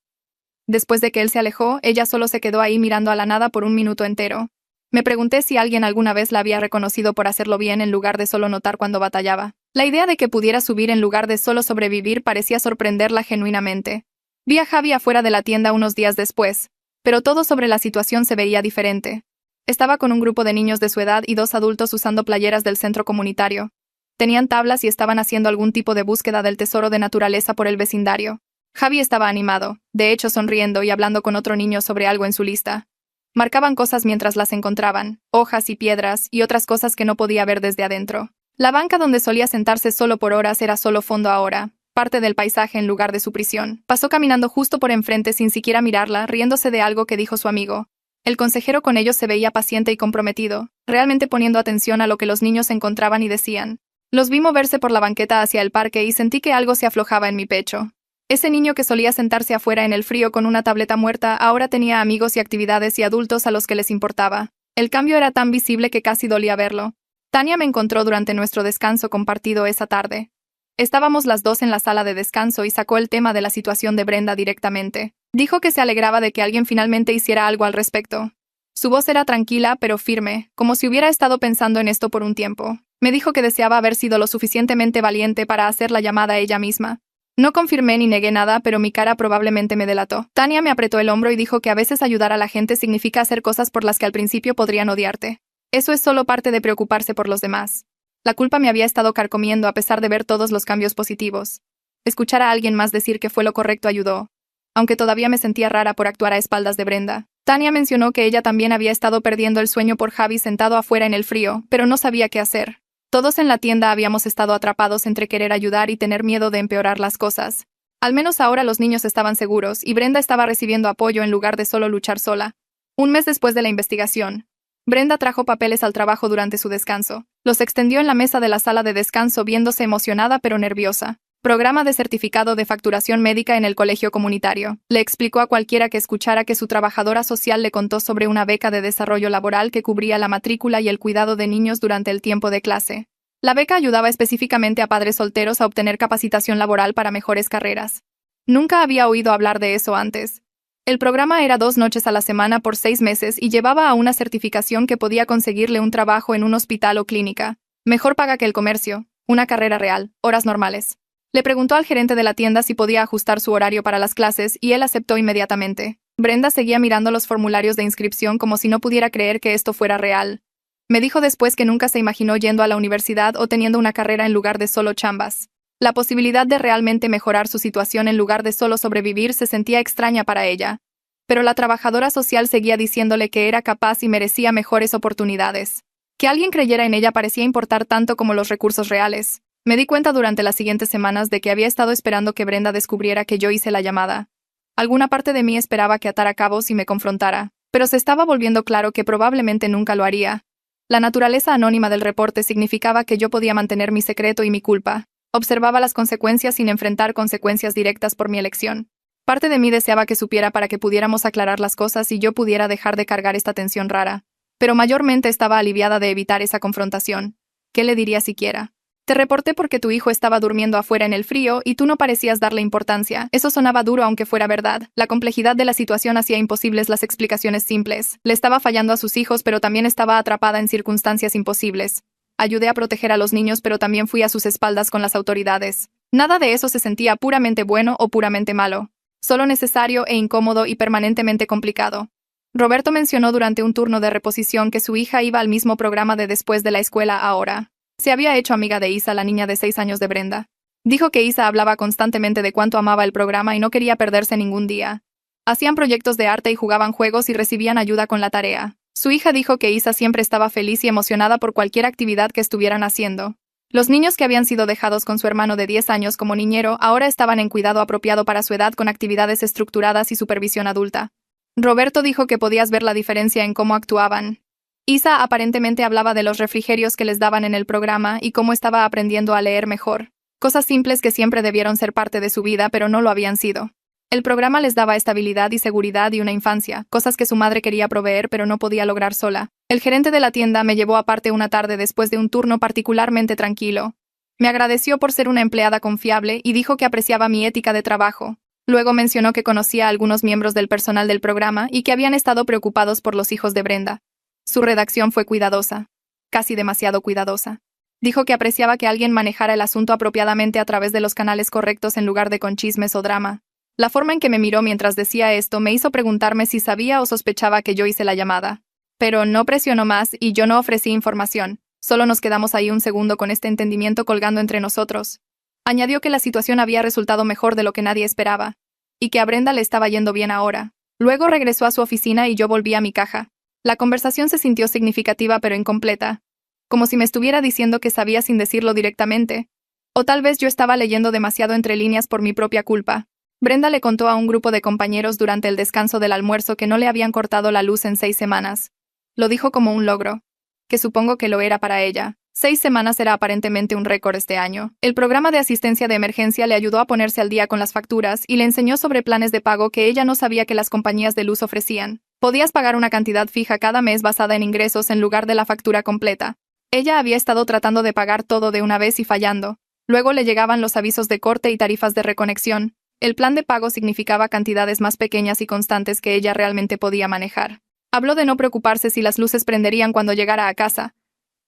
Después de que él se alejó, ella solo se quedó ahí mirando a la nada por un minuto entero. Me pregunté si alguien alguna vez la había reconocido por hacerlo bien en lugar de solo notar cuando batallaba. La idea de que pudiera subir en lugar de solo sobrevivir parecía sorprenderla genuinamente. Vi a Javi afuera de la tienda unos días después, pero todo sobre la situación se veía diferente. Estaba con un grupo de niños de su edad y 2 adultos usando playeras del centro comunitario. Tenían tablas y estaban haciendo algún tipo de búsqueda del tesoro de naturaleza por el vecindario. Javi estaba animado, de hecho sonriendo y hablando con otro niño sobre algo en su lista. Marcaban cosas mientras las encontraban, hojas y piedras y otras cosas que no podía ver desde adentro. La banca donde solía sentarse solo por horas era solo fondo ahora, parte del paisaje en lugar de su prisión. Pasó caminando justo por enfrente sin siquiera mirarla, riéndose de algo que dijo su amigo. El consejero con ellos se veía paciente y comprometido, realmente poniendo atención a lo que los niños encontraban y decían. Los vi moverse por la banqueta hacia el parque y sentí que algo se aflojaba en mi pecho. Ese niño que solía sentarse afuera en el frío con una tableta muerta ahora tenía amigos y actividades y adultos a los que les importaba. El cambio era tan visible que casi dolía verlo. Tania me encontró durante nuestro descanso compartido esa tarde. Estábamos las 2 en la sala de descanso y sacó el tema de la situación de Brenda directamente. Dijo que se alegraba de que alguien finalmente hiciera algo al respecto. Su voz era tranquila pero firme, como si hubiera estado pensando en esto por un tiempo. Me dijo que deseaba haber sido lo suficientemente valiente para hacer la llamada ella misma. No confirmé ni negué nada, pero mi cara probablemente me delató. Tania me apretó el hombro y dijo que a veces ayudar a la gente significa hacer cosas por las que al principio podrían odiarte. Eso es solo parte de preocuparse por los demás. La culpa me había estado carcomiendo a pesar de ver todos los cambios positivos. Escuchar a alguien más decir que fue lo correcto ayudó, aunque todavía me sentía rara por actuar a espaldas de Brenda. Tania mencionó que ella también había estado perdiendo el sueño por Javi sentado afuera en el frío, pero no sabía qué hacer. Todos en la tienda habíamos estado atrapados entre querer ayudar y tener miedo de empeorar las cosas. Al menos ahora los niños estaban seguros y Brenda estaba recibiendo apoyo en lugar de solo luchar sola. Un mes después de la investigación, Brenda trajo papeles al trabajo durante su descanso. Los extendió en la mesa de la sala de descanso viéndose emocionada pero nerviosa. Programa de certificado de facturación médica en el colegio comunitario. Le explicó a cualquiera que escuchara que su trabajadora social le contó sobre una beca de desarrollo laboral que cubría la matrícula y el cuidado de niños durante el tiempo de clase. La beca ayudaba específicamente a padres solteros a obtener capacitación laboral para mejores carreras. Nunca había oído hablar de eso antes. El programa era 2 noches a la semana por 6 meses y llevaba a una certificación que podía conseguirle un trabajo en un hospital o clínica. Mejor paga que el comercio, una carrera real, horas normales. Le preguntó al gerente de la tienda si podía ajustar su horario para las clases y él aceptó inmediatamente. Brenda seguía mirando los formularios de inscripción como si no pudiera creer que esto fuera real. Me dijo después que nunca se imaginó yendo a la universidad o teniendo una carrera en lugar de solo chambas. La posibilidad de realmente mejorar su situación en lugar de solo sobrevivir se sentía extraña para ella. Pero la trabajadora social seguía diciéndole que era capaz y merecía mejores oportunidades. Que alguien creyera en ella parecía importar tanto como los recursos reales. Me di cuenta durante las siguientes semanas de que había estado esperando que Brenda descubriera que yo hice la llamada. Alguna parte de mí esperaba que atara cabos y me confrontara, pero se estaba volviendo claro que probablemente nunca lo haría. La naturaleza anónima del reporte significaba que yo podía mantener mi secreto y mi culpa. Observaba las consecuencias sin enfrentar consecuencias directas por mi elección. Parte de mí deseaba que supiera para que pudiéramos aclarar las cosas y yo pudiera dejar de cargar esta tensión rara. Pero mayormente estaba aliviada de evitar esa confrontación. ¿Qué le diría siquiera? Te reporté porque tu hijo estaba durmiendo afuera en el frío y tú no parecías darle importancia. Eso sonaba duro aunque fuera verdad. La complejidad de la situación hacía imposibles las explicaciones simples. Le estaba fallando a sus hijos, pero también estaba atrapada en circunstancias imposibles. Ayudé a proteger a los niños, pero también fui a sus espaldas con las autoridades. Nada de eso se sentía puramente bueno o puramente malo. Solo necesario e incómodo y permanentemente complicado. Roberto mencionó durante un turno de reposición que su hija iba al mismo programa de después de la escuela ahora. Se había hecho amiga de Isa, la niña de 6 años de Brenda. Dijo que Isa hablaba constantemente de cuánto amaba el programa y no quería perderse ningún día. Hacían proyectos de arte y jugaban juegos y recibían ayuda con la tarea. Su hija dijo que Isa siempre estaba feliz y emocionada por cualquier actividad que estuvieran haciendo. Los niños que habían sido dejados con su hermano de 10 años como niñero ahora estaban en cuidado apropiado para su edad con actividades estructuradas y supervisión adulta. Roberto dijo que podías ver la diferencia en cómo actuaban. Isa aparentemente hablaba de los refrigerios que les daban en el programa y cómo estaba aprendiendo a leer mejor. Cosas simples que siempre debieron ser parte de su vida, pero no lo habían sido. El programa les daba estabilidad y seguridad y una infancia, cosas que su madre quería proveer pero no podía lograr sola. El gerente de la tienda me llevó aparte una tarde después de un turno particularmente tranquilo. Me agradeció por ser una empleada confiable y dijo que apreciaba mi ética de trabajo. Luego mencionó que conocía a algunos miembros del personal del programa y que habían estado preocupados por los hijos de Brenda. Su redacción fue cuidadosa, casi demasiado cuidadosa. Dijo que apreciaba que alguien manejara el asunto apropiadamente a través de los canales correctos en lugar de con chismes o drama. La forma en que me miró mientras decía esto me hizo preguntarme si sabía o sospechaba que yo hice la llamada. Pero no presionó más y yo no ofrecí información. Solo nos quedamos ahí un segundo con este entendimiento colgando entre nosotros. Añadió que la situación había resultado mejor de lo que nadie esperaba, y que a Brenda le estaba yendo bien ahora. Luego regresó a su oficina y yo volví a mi caja. La conversación se sintió significativa pero incompleta, como si me estuviera diciendo que sabía sin decirlo directamente. O tal vez yo estaba leyendo demasiado entre líneas por mi propia culpa. Brenda le contó a un grupo de compañeros durante el descanso del almuerzo que no le habían cortado la luz en 6 semanas. Lo dijo como un logro, que supongo que lo era para ella. 6 semanas era aparentemente un récord este año. El programa de asistencia de emergencia le ayudó a ponerse al día con las facturas y le enseñó sobre planes de pago que ella no sabía que las compañías de luz ofrecían. Podías pagar una cantidad fija cada mes basada en ingresos en lugar de la factura completa. Ella había estado tratando de pagar todo de una vez y fallando. Luego le llegaban los avisos de corte y tarifas de reconexión. El plan de pago significaba cantidades más pequeñas y constantes que ella realmente podía manejar. Habló de no preocuparse si las luces prenderían cuando llegara a casa.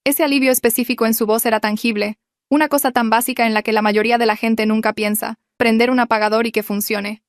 Ese alivio específico en su voz era tangible, una cosa tan básica en la que la mayoría de la gente nunca piensa, prender un apagador y que funcione.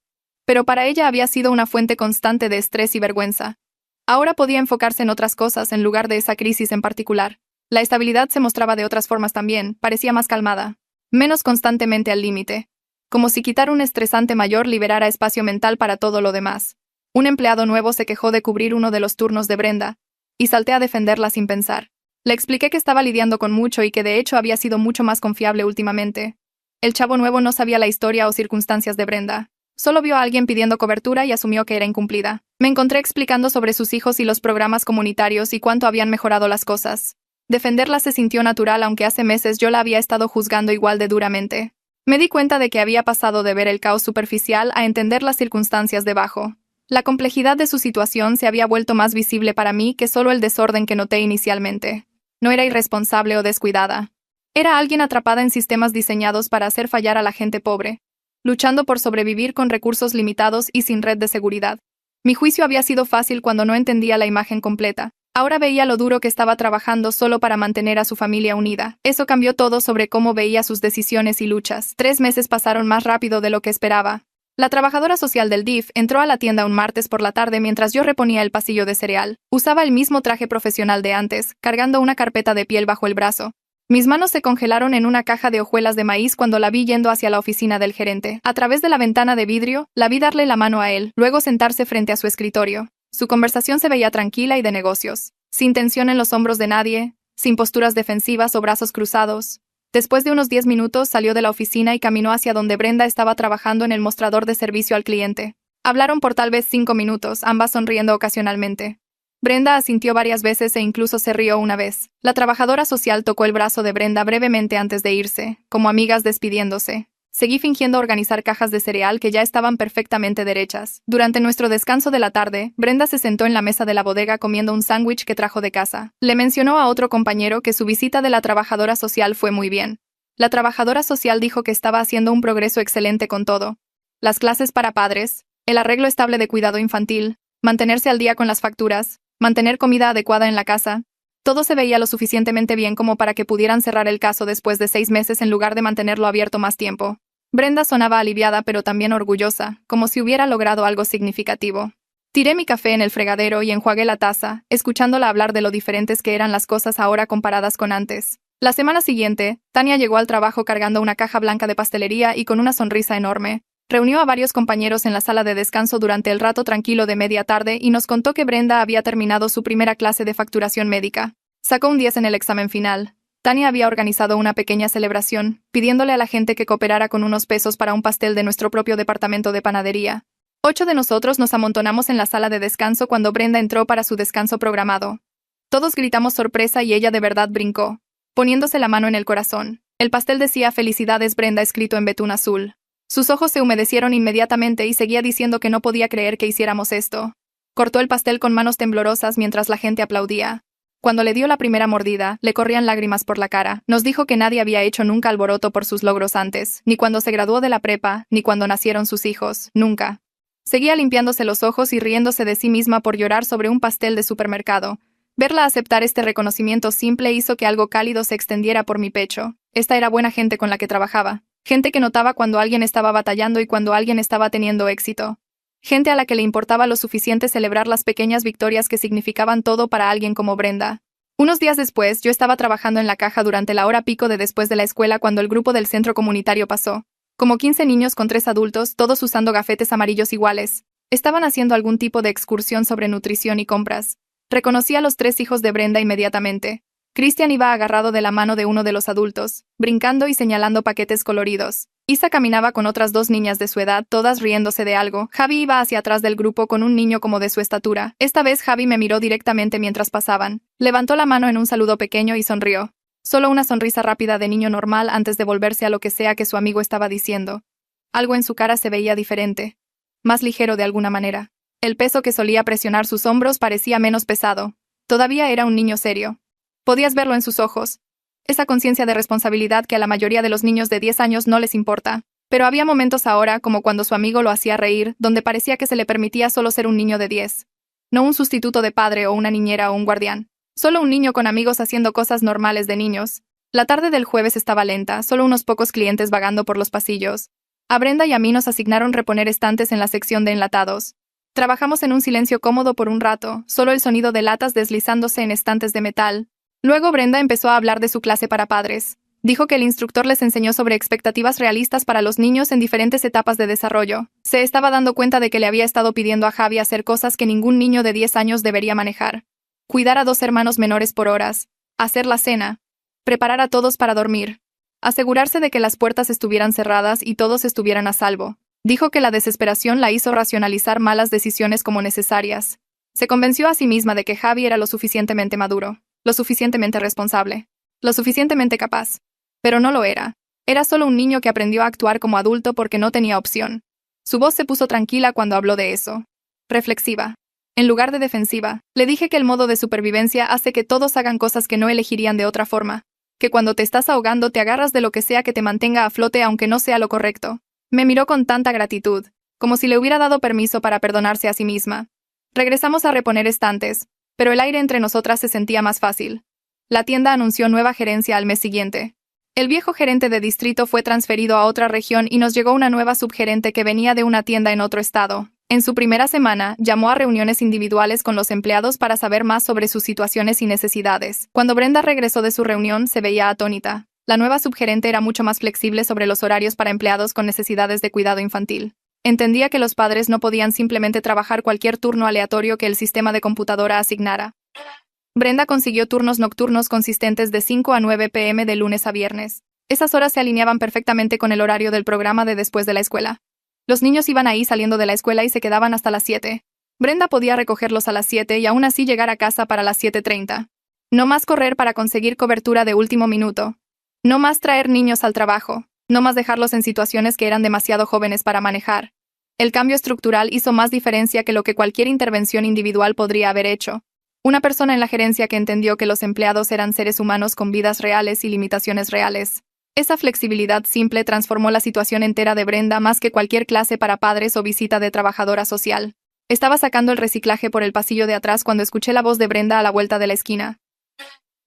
Pero para ella había sido una fuente constante de estrés y vergüenza. Ahora podía enfocarse en otras cosas en lugar de esa crisis en particular. La estabilidad se mostraba de otras formas también, parecía más calmada, menos constantemente al límite, como si quitar un estresante mayor liberara espacio mental para todo lo demás. Un empleado nuevo se quejó de cubrir uno de los turnos de Brenda, y salté a defenderla sin pensar. Le expliqué que estaba lidiando con mucho y que de hecho había sido mucho más confiable últimamente. El chavo nuevo no sabía la historia o circunstancias de Brenda. Solo vio a alguien pidiendo cobertura y asumió que era incumplida. Me encontré explicando sobre sus hijos y los programas comunitarios y cuánto habían mejorado las cosas. Defenderla se sintió natural aunque hace meses yo la había estado juzgando igual de duramente. Me di cuenta de que había pasado de ver el caos superficial a entender las circunstancias debajo. La complejidad de su situación se había vuelto más visible para mí que solo el desorden que noté inicialmente. No era irresponsable o descuidada. Era alguien atrapada en sistemas diseñados para hacer fallar a la gente pobre, luchando por sobrevivir con recursos limitados y sin red de seguridad. Mi juicio había sido fácil cuando no entendía la imagen completa. Ahora veía lo duro que estaba trabajando solo para mantener a su familia unida. Eso cambió todo sobre cómo veía sus decisiones y luchas. 3 meses pasaron más rápido de lo que esperaba. La trabajadora social del DIF entró a la tienda un martes por la tarde mientras yo reponía el pasillo de cereal. Usaba el mismo traje profesional de antes, cargando una carpeta de piel bajo el brazo. Mis manos se congelaron en una caja de hojuelas de maíz cuando la vi yendo hacia la oficina del gerente. A través de la ventana de vidrio, la vi darle la mano a él, luego sentarse frente a su escritorio. Su conversación se veía tranquila y de negocios, sin tensión en los hombros de nadie, sin posturas defensivas o brazos cruzados. Después de unos 10 minutos salió de la oficina y caminó hacia donde Brenda estaba trabajando en el mostrador de servicio al cliente. Hablaron por tal vez 5 minutos, ambas sonriendo ocasionalmente. Brenda asintió varias veces e incluso se rió una vez. La trabajadora social tocó el brazo de Brenda brevemente antes de irse, como amigas despidiéndose. Seguí fingiendo organizar cajas de cereal que ya estaban perfectamente derechas. Durante nuestro descanso de la tarde, Brenda se sentó en la mesa de la bodega comiendo un sándwich que trajo de casa. Le mencionó a otro compañero que su visita de la trabajadora social fue muy bien. La trabajadora social dijo que estaba haciendo un progreso excelente con todo. Las clases para padres, el arreglo estable de cuidado infantil, mantenerse al día con las facturas, mantener comida adecuada en la casa. Todo se veía lo suficientemente bien como para que pudieran cerrar el caso después de 6 meses en lugar de mantenerlo abierto más tiempo. Brenda sonaba aliviada pero también orgullosa, como si hubiera logrado algo significativo. Tiré mi café en el fregadero y enjuagué la taza, escuchándola hablar de lo diferentes que eran las cosas ahora comparadas con antes. La semana siguiente, Tania llegó al trabajo cargando una caja blanca de pastelería y con una sonrisa enorme. Reunió a varios compañeros en la sala de descanso durante el rato tranquilo de media tarde y nos contó que Brenda había terminado su primera clase de facturación médica. Sacó un 10 en el examen final. Tania había organizado una pequeña celebración, pidiéndole a la gente que cooperara con unos pesos para un pastel de nuestro propio departamento de panadería. 8 de nosotros nos amontonamos en la sala de descanso cuando Brenda entró para su descanso programado. Todos gritamos sorpresa y ella de verdad brincó, poniéndose la mano en el corazón. El pastel decía "Felicidades Brenda" escrito en betún azul. Sus ojos se humedecieron inmediatamente y seguía diciendo que no podía creer que hiciéramos esto. Cortó el pastel con manos temblorosas mientras la gente aplaudía. Cuando le dio la primera mordida, le corrían lágrimas por la cara. Nos dijo que nadie había hecho nunca alboroto por sus logros antes, ni cuando se graduó de la prepa, ni cuando nacieron sus hijos, nunca. Seguía limpiándose los ojos y riéndose de sí misma por llorar sobre un pastel de supermercado. Verla aceptar este reconocimiento simple hizo que algo cálido se extendiera por mi pecho. Esta era buena gente con la que trabajaba. Gente que notaba cuando alguien estaba batallando y cuando alguien estaba teniendo éxito. Gente a la que le importaba lo suficiente celebrar las pequeñas victorias que significaban todo para alguien como Brenda. Unos días después, yo estaba trabajando en la caja durante la hora pico de después de la escuela cuando el grupo del centro comunitario pasó. Como 15 niños con 3 adultos, todos usando gafetes amarillos iguales. Estaban haciendo algún tipo de excursión sobre nutrición y compras. Reconocí a los 3 hijos de Brenda inmediatamente. Christian iba agarrado de la mano de uno de los adultos, brincando y señalando paquetes coloridos. Isa caminaba con otras 2 niñas de su edad, todas riéndose de algo. Javi iba hacia atrás del grupo con un niño como de su estatura. Esta vez Javi me miró directamente mientras pasaban. Levantó la mano en un saludo pequeño y sonrió. Solo una sonrisa rápida de niño normal antes de volverse a lo que sea que su amigo estaba diciendo. Algo en su cara se veía diferente. Más ligero de alguna manera. El peso que solía presionar sus hombros parecía menos pesado. Todavía era un niño serio. Podías verlo en sus ojos. Esa conciencia de responsabilidad que a la mayoría de los niños de 10 años no les importa. Pero había momentos ahora, como cuando su amigo lo hacía reír, donde parecía que se le permitía solo ser un niño de 10. No un sustituto de padre o una niñera o un guardián. Solo un niño con amigos haciendo cosas normales de niños. La tarde del jueves estaba lenta, solo unos pocos clientes vagando por los pasillos. A Brenda y a mí nos asignaron reponer estantes en la sección de enlatados. Trabajamos en un silencio cómodo por un rato, solo el sonido de latas deslizándose en estantes de metal. Luego Brenda empezó a hablar de su clase para padres. Dijo que el instructor les enseñó sobre expectativas realistas para los niños en diferentes etapas de desarrollo. Se estaba dando cuenta de que le había estado pidiendo a Javi hacer cosas que ningún niño de 10 años debería manejar. Cuidar a 2 hermanos menores por horas. Hacer la cena. Preparar a todos para dormir. Asegurarse de que las puertas estuvieran cerradas y todos estuvieran a salvo. Dijo que la desesperación la hizo racionalizar malas decisiones como necesarias. Se convenció a sí misma de que Javi era lo suficientemente maduro. Lo suficientemente responsable, lo suficientemente capaz. Pero no lo era. Era solo un niño que aprendió a actuar como adulto porque no tenía opción. Su voz se puso tranquila cuando habló de eso. Reflexiva. En lugar de defensiva, le dije que el modo de supervivencia hace que todos hagan cosas que no elegirían de otra forma. Que cuando te estás ahogando te agarras de lo que sea que te mantenga a flote aunque no sea lo correcto. Me miró con tanta gratitud, como si le hubiera dado permiso para perdonarse a sí misma. Regresamos a reponer estantes. Pero el aire entre nosotras se sentía más fácil. La tienda anunció nueva gerencia al mes siguiente. El viejo gerente de distrito fue transferido a otra región y nos llegó una nueva subgerente que venía de una tienda en otro estado. En su primera semana, llamó a reuniones individuales con los empleados para saber más sobre sus situaciones y necesidades. Cuando Brenda regresó de su reunión, se veía atónita. La nueva subgerente era mucho más flexible sobre los horarios para empleados con necesidades de cuidado infantil. Entendía que los padres no podían simplemente trabajar cualquier turno aleatorio que el sistema de computadora asignara. Brenda consiguió turnos nocturnos consistentes de 5 a 9 p.m. de lunes a viernes. Esas horas se alineaban perfectamente con el horario del programa de después de la escuela. Los niños iban ahí saliendo de la escuela y se quedaban hasta las 7. Brenda podía recogerlos a las 7 y aún así llegar a casa para las 7:30. No más correr para conseguir cobertura de último minuto. No más traer niños al trabajo. No más dejarlos en situaciones que eran demasiado jóvenes para manejar. El cambio estructural hizo más diferencia que lo que cualquier intervención individual podría haber hecho. Una persona en la gerencia que entendió que los empleados eran seres humanos con vidas reales y limitaciones reales. Esa flexibilidad simple transformó la situación entera de Brenda más que cualquier clase para padres o visita de trabajadora social. Estaba sacando el reciclaje por el pasillo de atrás cuando escuché la voz de Brenda a la vuelta de la esquina.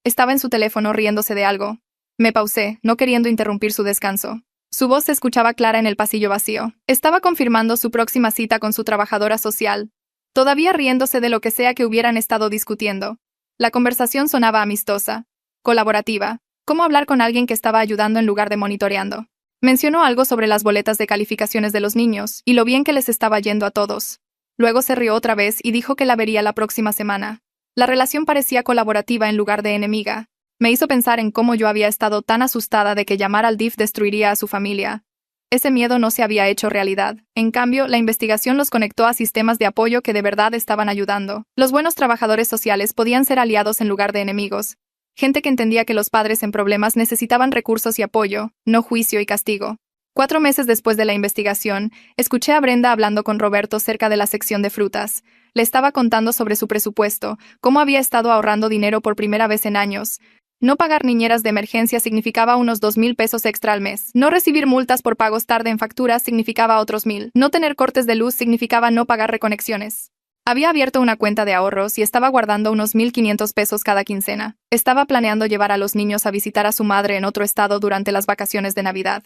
Estaba en su teléfono riéndose de algo. Me pausé, no queriendo interrumpir su descanso. Su voz se escuchaba clara en el pasillo vacío. Estaba confirmando su próxima cita con su trabajadora social, todavía riéndose de lo que sea que hubieran estado discutiendo. La conversación sonaba amistosa, colaborativa, como hablar con alguien que estaba ayudando en lugar de monitoreando. Mencionó algo sobre las boletas de calificaciones de los niños y lo bien que les estaba yendo a todos. Luego se rió otra vez y dijo que la vería la próxima semana. La relación parecía colaborativa en lugar de enemiga. Me hizo pensar en cómo yo había estado tan asustada de que llamar al DIF destruiría a su familia. Ese miedo no se había hecho realidad. En cambio, la investigación los conectó a sistemas de apoyo que de verdad estaban ayudando. Los buenos trabajadores sociales podían ser aliados en lugar de enemigos. Gente que entendía que los padres en problemas necesitaban recursos y apoyo, no juicio y castigo. 4 meses después de la investigación, escuché a Brenda hablando con Roberto cerca de la sección de frutas. Le estaba contando sobre su presupuesto, cómo había estado ahorrando dinero por primera vez en años. No pagar niñeras de emergencia significaba unos 2,000 pesos extra al mes. No recibir multas por pagos tarde en facturas significaba otros 1,000. No tener cortes de luz significaba no pagar reconexiones. Había abierto una cuenta de ahorros y estaba guardando unos 1,500 pesos cada quincena. Estaba planeando llevar a los niños a visitar a su madre en otro estado durante las vacaciones de Navidad.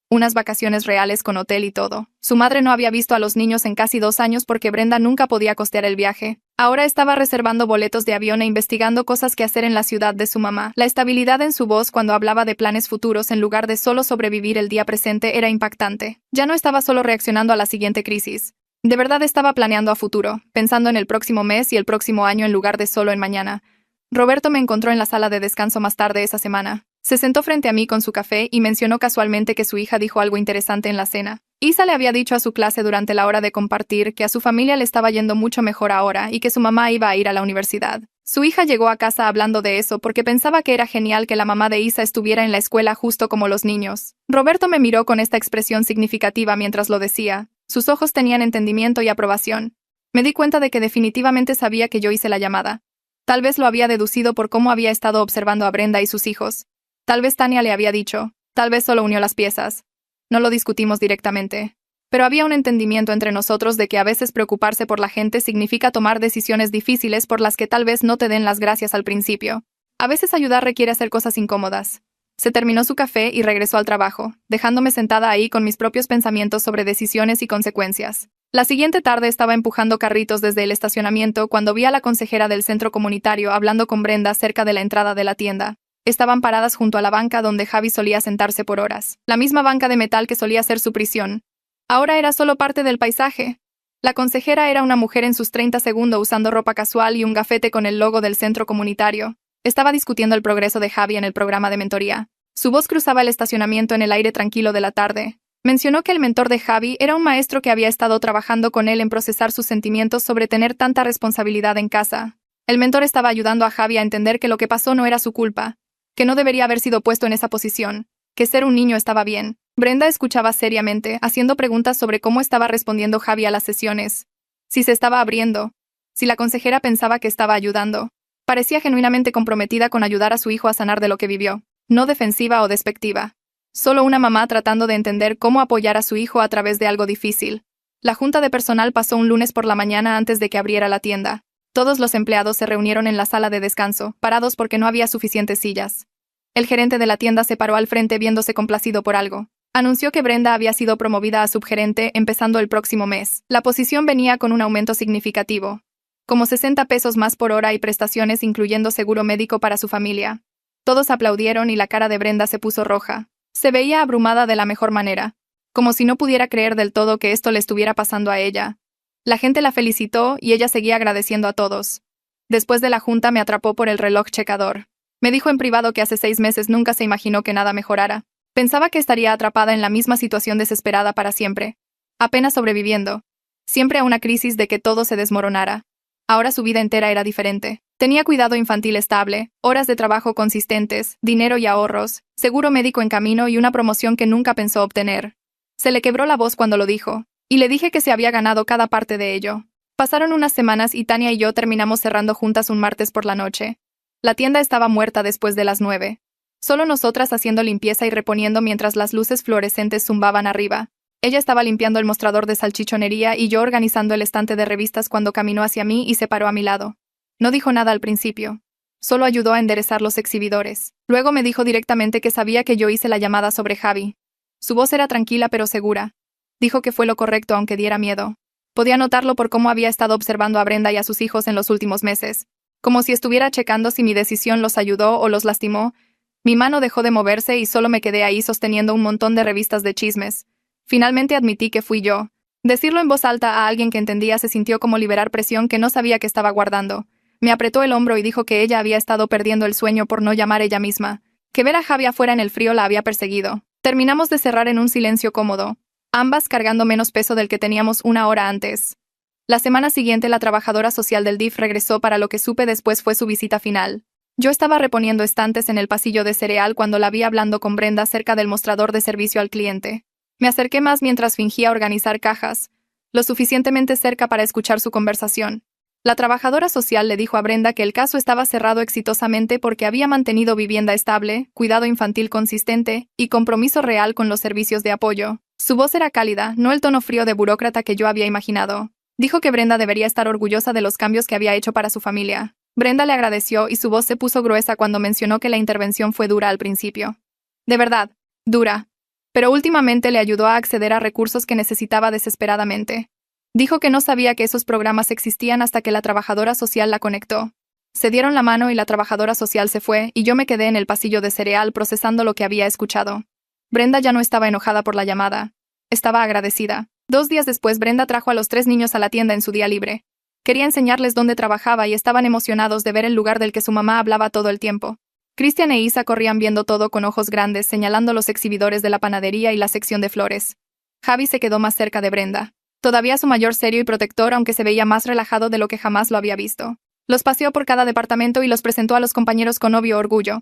Unas vacaciones reales con hotel y todo. Su madre no había visto a los niños en casi 2 años porque Brenda nunca podía costear el viaje. Ahora estaba reservando boletos de avión e investigando cosas que hacer en la ciudad de su mamá. La estabilidad en su voz cuando hablaba de planes futuros en lugar de solo sobrevivir el día presente era impactante. Ya no estaba solo reaccionando a la siguiente crisis. De verdad estaba planeando a futuro, pensando en el próximo mes y el próximo año en lugar de solo en mañana. Roberto me encontró en la sala de descanso más tarde esa semana. Se sentó frente a mí con su café y mencionó casualmente que su hija dijo algo interesante en la cena. Isa le había dicho a su clase durante la hora de compartir que a su familia le estaba yendo mucho mejor ahora y que su mamá iba a ir a la universidad. Su hija llegó a casa hablando de eso porque pensaba que era genial que la mamá de Isa estuviera en la escuela justo como los niños. Roberto me miró con esta expresión significativa mientras lo decía. Sus ojos tenían entendimiento y aprobación. Me di cuenta de que definitivamente sabía que yo hice la llamada. Tal vez lo había deducido por cómo había estado observando a Brenda y sus hijos. Tal vez Tania le había dicho, tal vez solo unió las piezas. No lo discutimos directamente. Pero había un entendimiento entre nosotros de que a veces preocuparse por la gente significa tomar decisiones difíciles por las que tal vez no te den las gracias al principio. A veces ayudar requiere hacer cosas incómodas. Se terminó su café y regresó al trabajo, dejándome sentada ahí con mis propios pensamientos sobre decisiones y consecuencias. La siguiente tarde estaba empujando carritos desde el estacionamiento cuando vi a la consejera del centro comunitario hablando con Brenda cerca de la entrada de la tienda. Estaban paradas junto a la banca donde Javi solía sentarse por horas, la misma banca de metal que solía ser su prisión. Ahora era solo parte del paisaje. La consejera era una mujer en sus 30 segundos usando ropa casual y un gafete con el logo del centro comunitario. Estaba discutiendo el progreso de Javi en el programa de mentoría. Su voz cruzaba el estacionamiento en el aire tranquilo de la tarde. Mencionó que el mentor de Javi era un maestro que había estado trabajando con él en procesar sus sentimientos sobre tener tanta responsabilidad en casa. El mentor estaba ayudando a Javi a entender que lo que pasó no era su culpa, que no debería haber sido puesto en esa posición, que ser un niño estaba bien. Brenda escuchaba seriamente, haciendo preguntas sobre cómo estaba respondiendo Javi a las sesiones, si se estaba abriendo, si la consejera pensaba que estaba ayudando. Parecía genuinamente comprometida con ayudar a su hijo a sanar de lo que vivió, no defensiva o despectiva. Solo una mamá tratando de entender cómo apoyar a su hijo a través de algo difícil. La junta de personal pasó un lunes por la mañana antes de que abriera la tienda. Todos los empleados se reunieron en la sala de descanso, parados porque no había suficientes sillas. El gerente de la tienda se paró al frente viéndose complacido por algo. Anunció que Brenda había sido promovida a subgerente empezando el próximo mes. La posición venía con un aumento significativo, como 60 pesos más por hora y prestaciones incluyendo seguro médico para su familia. Todos aplaudieron y la cara de Brenda se puso roja. Se veía abrumada de la mejor manera, como si no pudiera creer del todo que esto le estuviera pasando a ella. La gente la felicitó y ella seguía agradeciendo a todos. Después de la junta me atrapó por el reloj checador. Me dijo en privado que hace 6 meses nunca se imaginó que nada mejorara. Pensaba que estaría atrapada en la misma situación desesperada para siempre, apenas sobreviviendo, siempre a una crisis de que todo se desmoronara. Ahora su vida entera era diferente. Tenía cuidado infantil estable, horas de trabajo consistentes, dinero y ahorros, seguro médico en camino y una promoción que nunca pensó obtener. Se le quebró la voz cuando lo dijo, y le dije que se había ganado cada parte de ello. Pasaron unas semanas y Tania y yo terminamos cerrando juntas un martes por la noche. La tienda estaba muerta después de las 9. Solo nosotras haciendo limpieza y reponiendo mientras las luces fluorescentes zumbaban arriba. Ella estaba limpiando el mostrador de salchichonería y yo organizando el estante de revistas cuando caminó hacia mí y se paró a mi lado. No dijo nada al principio. Solo ayudó a enderezar los exhibidores. Luego me dijo directamente que sabía que yo hice la llamada sobre Javi. Su voz era tranquila pero segura. Dijo que fue lo correcto aunque diera miedo. Podía notarlo por cómo había estado observando a Brenda y a sus hijos en los últimos meses. Como si estuviera checando si mi decisión los ayudó o los lastimó. Mi mano dejó de moverse y solo me quedé ahí sosteniendo un montón de revistas de chismes. Finalmente admití que fui yo. Decirlo en voz alta a alguien que entendía se sintió como liberar presión que no sabía que estaba guardando. Me apretó el hombro y dijo que ella había estado perdiendo el sueño por no llamar ella misma. Que ver a Javi afuera en el frío la había perseguido. Terminamos de cerrar en un silencio cómodo, ambas cargando menos peso del que teníamos una hora antes. La semana siguiente la trabajadora social del DIF regresó para lo que supe después fue su visita final. Yo estaba reponiendo estantes en el pasillo de cereal cuando la vi hablando con Brenda cerca del mostrador de servicio al cliente. Me acerqué más mientras fingía organizar cajas, lo suficientemente cerca para escuchar su conversación. La trabajadora social le dijo a Brenda que el caso estaba cerrado exitosamente porque había mantenido vivienda estable, cuidado infantil consistente y compromiso real con los servicios de apoyo. Su voz era cálida, no el tono frío de burócrata que yo había imaginado. Dijo que Brenda debería estar orgullosa de los cambios que había hecho para su familia. Brenda le agradeció y su voz se puso gruesa cuando mencionó que la intervención fue dura al principio. De verdad, dura. Pero últimamente le ayudó a acceder a recursos que necesitaba desesperadamente. Dijo que no sabía que esos programas existían hasta que la trabajadora social la conectó. Se dieron la mano y la trabajadora social se fue, y yo me quedé en el pasillo de cereal procesando lo que había escuchado. Brenda ya no estaba enojada por la llamada. Estaba agradecida. 2 días después Brenda trajo a los 3 niños a la tienda en su día libre. Quería enseñarles dónde trabajaba y estaban emocionados de ver el lugar del que su mamá hablaba todo el tiempo. Cristian e Isa corrían viendo todo con ojos grandes, señalando los exhibidores de la panadería y la sección de flores. Javi se quedó más cerca de Brenda. Todavía su mayor serio y protector, aunque se veía más relajado de lo que jamás lo había visto. Los paseó por cada departamento y los presentó a los compañeros con obvio orgullo.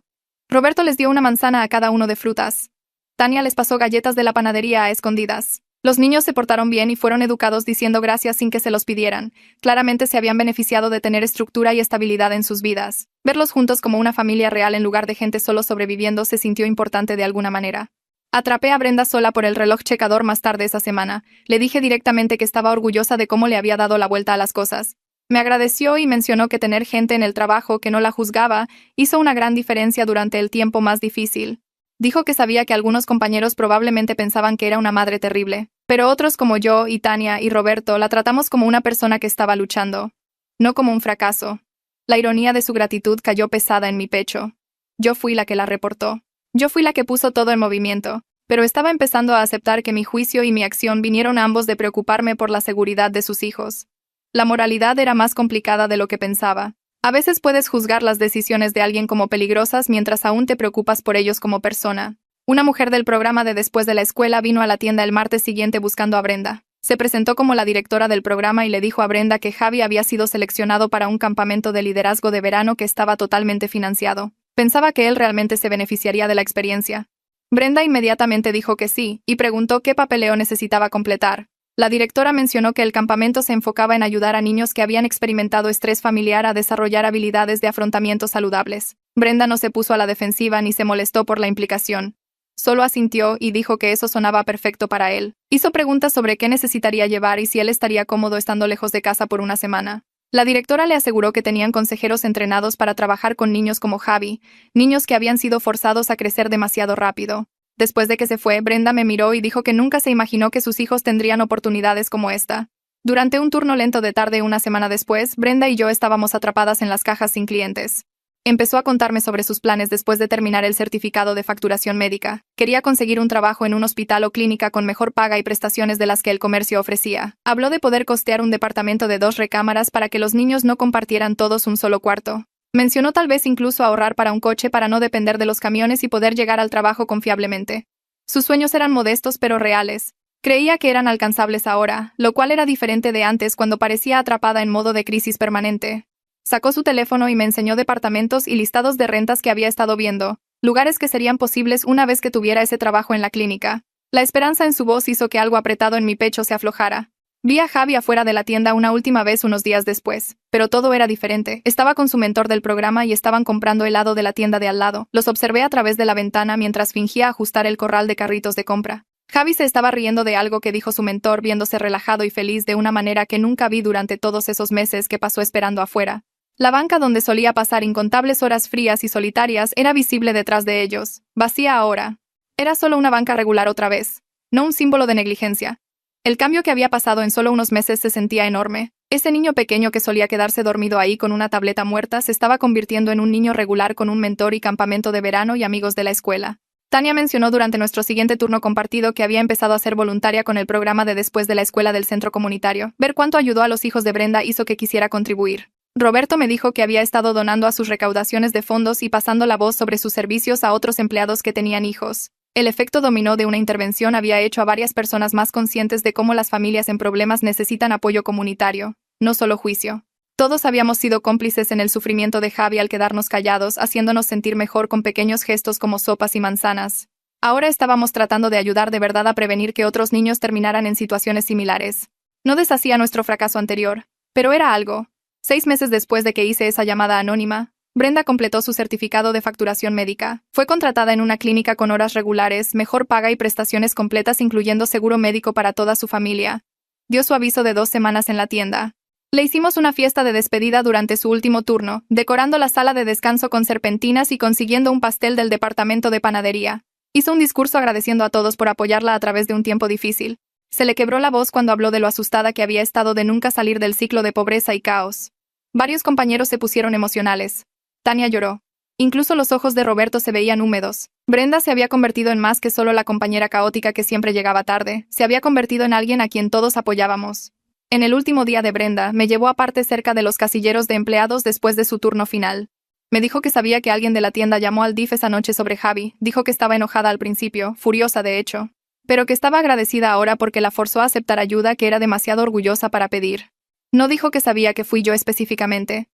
Roberto les dio una manzana a cada uno de frutas. Tania les pasó galletas de la panadería a escondidas. Los niños se portaron bien y fueron educados diciendo gracias sin que se los pidieran. Claramente se habían beneficiado de tener estructura y estabilidad en sus vidas. Verlos juntos como una familia real en lugar de gente solo sobreviviendo se sintió importante de alguna manera. Atrapé a Brenda sola por el reloj checador más tarde esa semana. Le dije directamente que estaba orgullosa de cómo le había dado la vuelta a las cosas. Me agradeció y mencionó que tener gente en el trabajo que no la juzgaba hizo una gran diferencia durante el tiempo más difícil. Dijo que sabía que algunos compañeros probablemente pensaban que era una madre terrible, pero otros como yo y Tania y Roberto la tratamos como una persona que estaba luchando, no como un fracaso. La ironía de su gratitud cayó pesada en mi pecho. Yo fui la que la reportó. Yo fui la que puso todo en movimiento, pero estaba empezando a aceptar que mi juicio y mi acción vinieron ambos de preocuparme por la seguridad de sus hijos. La moralidad era más complicada de lo que pensaba. A veces puedes juzgar las decisiones de alguien como peligrosas mientras aún te preocupas por ellos como persona. Una mujer del programa de después de la escuela vino a la tienda el martes siguiente buscando a Brenda. Se presentó como la directora del programa y le dijo a Brenda que Javi había sido seleccionado para un campamento de liderazgo de verano que estaba totalmente financiado. Pensaba que él realmente se beneficiaría de la experiencia. Brenda inmediatamente dijo que sí, y preguntó qué papeleo necesitaba completar. La directora mencionó que el campamento se enfocaba en ayudar a niños que habían experimentado estrés familiar a desarrollar habilidades de afrontamiento saludables. Brenda no se puso a la defensiva ni se molestó por la implicación. Solo asintió y dijo que eso sonaba perfecto para él. Hizo preguntas sobre qué necesitaría llevar y si él estaría cómodo estando lejos de casa por una semana. La directora le aseguró que tenían consejeros entrenados para trabajar con niños como Javi, niños que habían sido forzados a crecer demasiado rápido. Después de que se fue, Brenda me miró y dijo que nunca se imaginó que sus hijos tendrían oportunidades como esta. Durante un turno lento de tarde una semana después, Brenda y yo estábamos atrapadas en las cajas sin clientes. Empezó a contarme sobre sus planes después de terminar el certificado de facturación médica. Quería conseguir un trabajo en un hospital o clínica con mejor paga y prestaciones de las que el comercio ofrecía. Habló de poder costear un departamento de 2 recámaras para que los niños no compartieran todos un solo cuarto. Mencionó tal vez incluso ahorrar para un coche para no depender de los camiones y poder llegar al trabajo confiablemente. Sus sueños eran modestos pero reales. Creía que eran alcanzables ahora, lo cual era diferente de antes cuando parecía atrapada en modo de crisis permanente. Sacó su teléfono y me enseñó departamentos y listados de rentas que había estado viendo, lugares que serían posibles una vez que tuviera ese trabajo en la clínica. La esperanza en su voz hizo que algo apretado en mi pecho se aflojara. Vi a Javi afuera de la tienda una última vez unos días después, pero todo era diferente. Estaba con su mentor del programa y estaban comprando helado de la tienda de al lado. Los observé a través de la ventana mientras fingía ajustar el corral de carritos de compra. Javi se estaba riendo de algo que dijo su mentor, viéndose relajado y feliz de una manera que nunca vi durante todos esos meses que pasó esperando afuera. La banca donde solía pasar incontables horas frías y solitarias era visible detrás de ellos, vacía ahora. Era solo una banca regular otra vez, no un símbolo de negligencia. El cambio que había pasado en solo unos meses se sentía enorme. Ese niño pequeño que solía quedarse dormido ahí con una tableta muerta se estaba convirtiendo en un niño regular con un mentor y campamento de verano y amigos de la escuela. Tania mencionó durante nuestro siguiente turno compartido que había empezado a ser voluntaria con el programa de después de la escuela del centro comunitario. Ver cuánto ayudó a los hijos de Brenda hizo que quisiera contribuir. Roberto me dijo que había estado donando a sus recaudaciones de fondos y pasando la voz sobre sus servicios a otros empleados que tenían hijos. El efecto dominó de una intervención había hecho a varias personas más conscientes de cómo las familias en problemas necesitan apoyo comunitario, no solo juicio. Todos habíamos sido cómplices en el sufrimiento de Javi al quedarnos callados, haciéndonos sentir mejor con pequeños gestos como sopas y manzanas. Ahora estábamos tratando de ayudar de verdad a prevenir que otros niños terminaran en situaciones similares. No deshacía nuestro fracaso anterior, pero era algo. 6 meses después de que hice esa llamada anónima, Brenda completó su certificado de facturación médica. Fue contratada en una clínica con horas regulares, mejor paga y prestaciones completas incluyendo seguro médico para toda su familia. Dio su aviso de 2 semanas en la tienda. Le hicimos una fiesta de despedida durante su último turno, decorando la sala de descanso con serpentinas y consiguiendo un pastel del departamento de panadería. Hizo un discurso agradeciendo a todos por apoyarla a través de un tiempo difícil. Se le quebró la voz cuando habló de lo asustada que había estado de nunca salir del ciclo de pobreza y caos. Varios compañeros se pusieron emocionales. Tania lloró. Incluso los ojos de Roberto se veían húmedos. Brenda se había convertido en más que solo la compañera caótica que siempre llegaba tarde, se había convertido en alguien a quien todos apoyábamos. En el último día de Brenda, me llevó aparte cerca de los casilleros de empleados después de su turno final. Me dijo que sabía que alguien de la tienda llamó al DIF esa noche sobre Javi, dijo que estaba enojada al principio, furiosa de hecho, pero que estaba agradecida ahora porque la forzó a aceptar ayuda que era demasiado orgullosa para pedir. No dijo que sabía que fui yo específicamente,